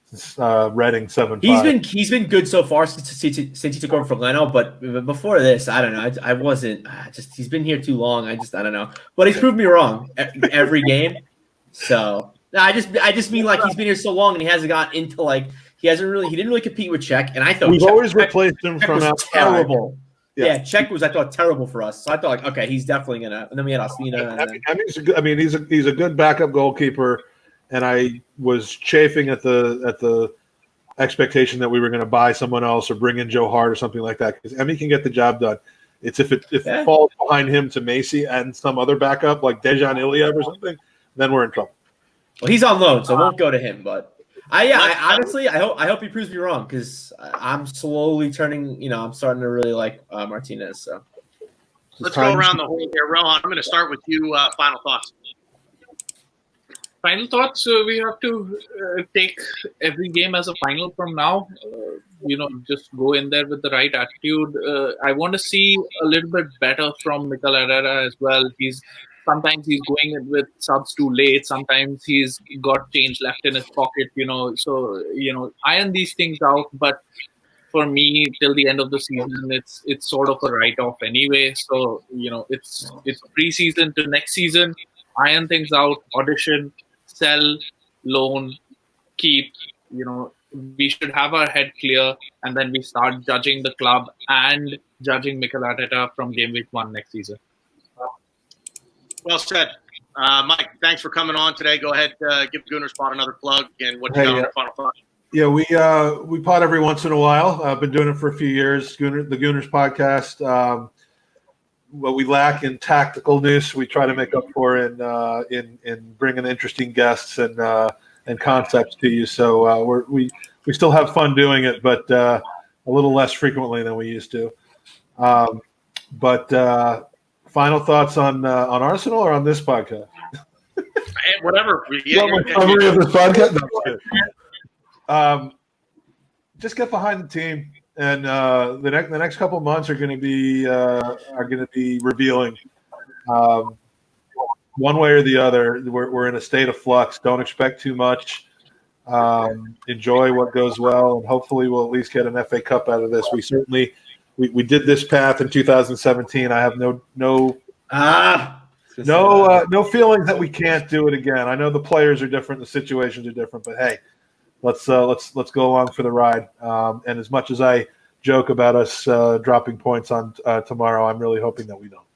since Reading 7-5. He's been good so far since he took over for Leno. But before this, I don't know. I wasn't just. He's been here too long. I don't know. But he's proved me wrong every game. So I just mean he's been here so long and he hasn't got into he didn't really compete with Czech, and I thought we've always replaced him from outside. Terrible. Yeah, Czech was terrible for us. So I thought okay, he's definitely gonna. And then we had Ospina. He's a good backup goalkeeper, and I was chafing at the expectation that we were going to buy someone else or bring in Joe Hart or something like that because Emmy can get the job done. It's if it falls behind him to Macy and some other backup like Dejan Iliev or something, then we're in trouble. Well, he's on loan, so it won't go to him, but. I honestly, I hope he proves me wrong because I'm slowly turning. I'm starting to really like Martinez. So let's go around the horn here, Rohan. I'm going to start with you. Final thoughts. Final thoughts. We have to take every game as a final from now. Just go in there with the right attitude. I want to see a little bit better from Mikel Arteta as well. Sometimes he's going in with subs too late. Sometimes he's got change left in his pocket, So, iron these things out. But for me, till the end of the season, it's sort of a write-off anyway. So, it's preseason to next season. Iron things out, audition, sell, loan, keep. We should have our head clear, and then we start judging the club and judging Mikel Arteta from game week 1 next season. Well said. Mike, thanks for coming on today. Go ahead, give Gooner Spot another plug and what you got on the final thought. Yeah, we pod every once in a while. I've been doing it for a few years. The Gooners podcast. What we lack in tacticalness, we try to make up for in bringing interesting guests and concepts to you. So we still have fun doing it, but a little less frequently than we used to. Final thoughts on Arsenal or on this podcast? Whatever. Summary of this podcast. No, just get behind the team, and the next couple of months are going to be revealing. One way or the other, we're in a state of flux. Don't expect too much. Enjoy what goes well, and hopefully we'll at least get an FA Cup out of this. We certainly. We did this path in 2017. I have no No feelings that we can't do it again. I know the players are different, the situations are different, but hey, let's go along for the ride. And as much as I joke about us dropping points on tomorrow, I'm really hoping that we don't.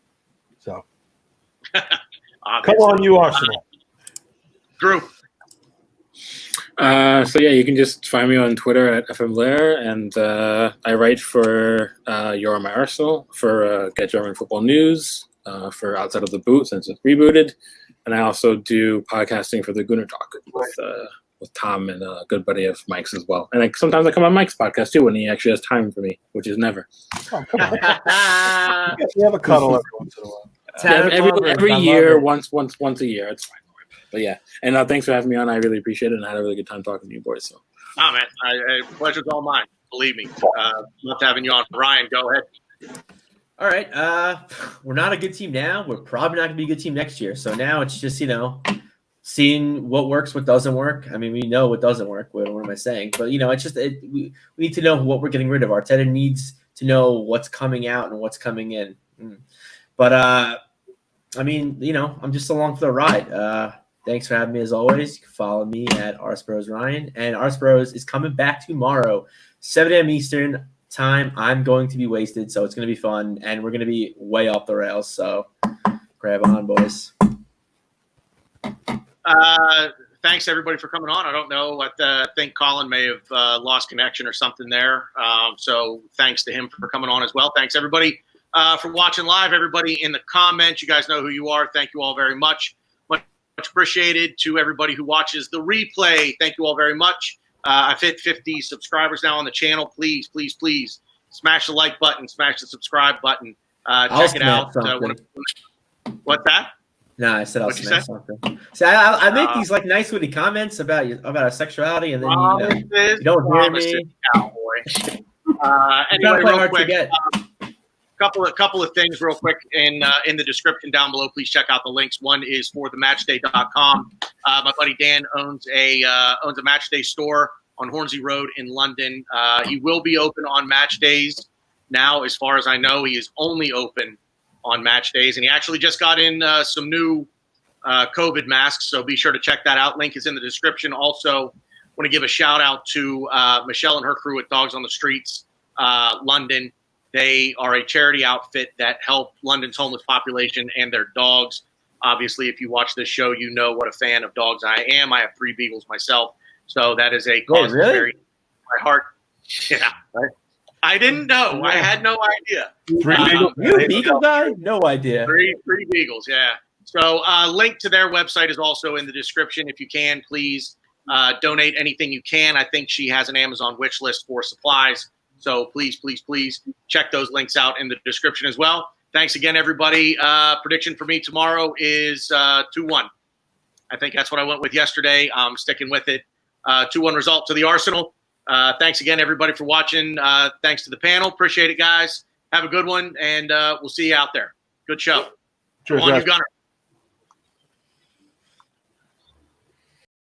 So, come on, you Arsenal. Drew. So yeah, you can just find me on Twitter at FMLair, and I write for Your Arsenal for Get German Football News for Outside of the Boot since it's rebooted, and I also do podcasting for the Gooner Talk with Tom and a good buddy of Mike's as well. And sometimes I come on Mike's podcast too when he actually has time for me, which is never. Oh, come on. We have a cuddle every once in a while. Every year, once a year, it's fine. But yeah, and thanks for having me on. I really appreciate it, and I had a really good time talking to you boys. So, man, pleasure's all mine. Believe me, love having you on. Ryan, go ahead. All right, we're not a good team now. We're probably not going to be a good team next year. So now it's just seeing what works, what doesn't work. I mean, we know what doesn't work. What am I saying? But it's just we need to know what we're getting rid of. Arteta needs to know what's coming out and what's coming in. But I mean, I'm just along for the ride. Thanks for having me as always. You can follow me at ArsBrosRyan. And ArsBros is coming back tomorrow, 7 a.m. Eastern time. I'm going to be wasted, so it's going to be fun. And we're going to be way off the rails. So grab on, boys. Thanks, everybody, for coming on. I don't know. I think Colin may have lost connection or something there. So thanks to him for coming on as well. Thanks, everybody, for watching live. Everybody in the comments, you guys know who you are. Thank you all very much. Much appreciated. To everybody who watches the replay, thank you all very much. I've hit 50 subscribers now on the channel. Please, please, please smash the like button, smash the subscribe button. Check it out. What's that? No, I said I'll smash something. See, I make these nice witty comments about our sexuality, and then you don't hear me. Cowboy. Anyway, real quick. Couple of things real quick in the description down below. Please check out the links. One is for thematchday.com. My buddy Dan owns a Matchday store on Hornsey Road in London. He will be open on match days. Now, as far as I know, he is only open on match days, and he actually just got in some new COVID masks, so be sure to check that out. Link is in the description. Also, want to give a shout out to Michelle and her crew at Dogs on the Streets, London. They are a charity outfit that help London's homeless population and their dogs. Obviously, if you watch this show, you know what a fan of dogs I am. I have 3 beagles myself, so that is a cause that's very my heart. Yeah, right? I didn't know. I had no idea. 3 beagles. You a beagle guy? No idea. 3 beagles. Yeah. So, link to their website is also in the description. If you can, please donate anything you can. I think she has an Amazon wish list for supplies. So please, please, please check those links out in the description as well. Thanks again, everybody. Prediction for me tomorrow is 2-1. I think that's what I went with yesterday. I'm sticking with it. 2-1 result to the Arsenal. Thanks again, everybody, for watching. Thanks to the panel. Appreciate it, guys. Have a good one, and we'll see you out there. Good show. Cheers, Come on, you Gunner.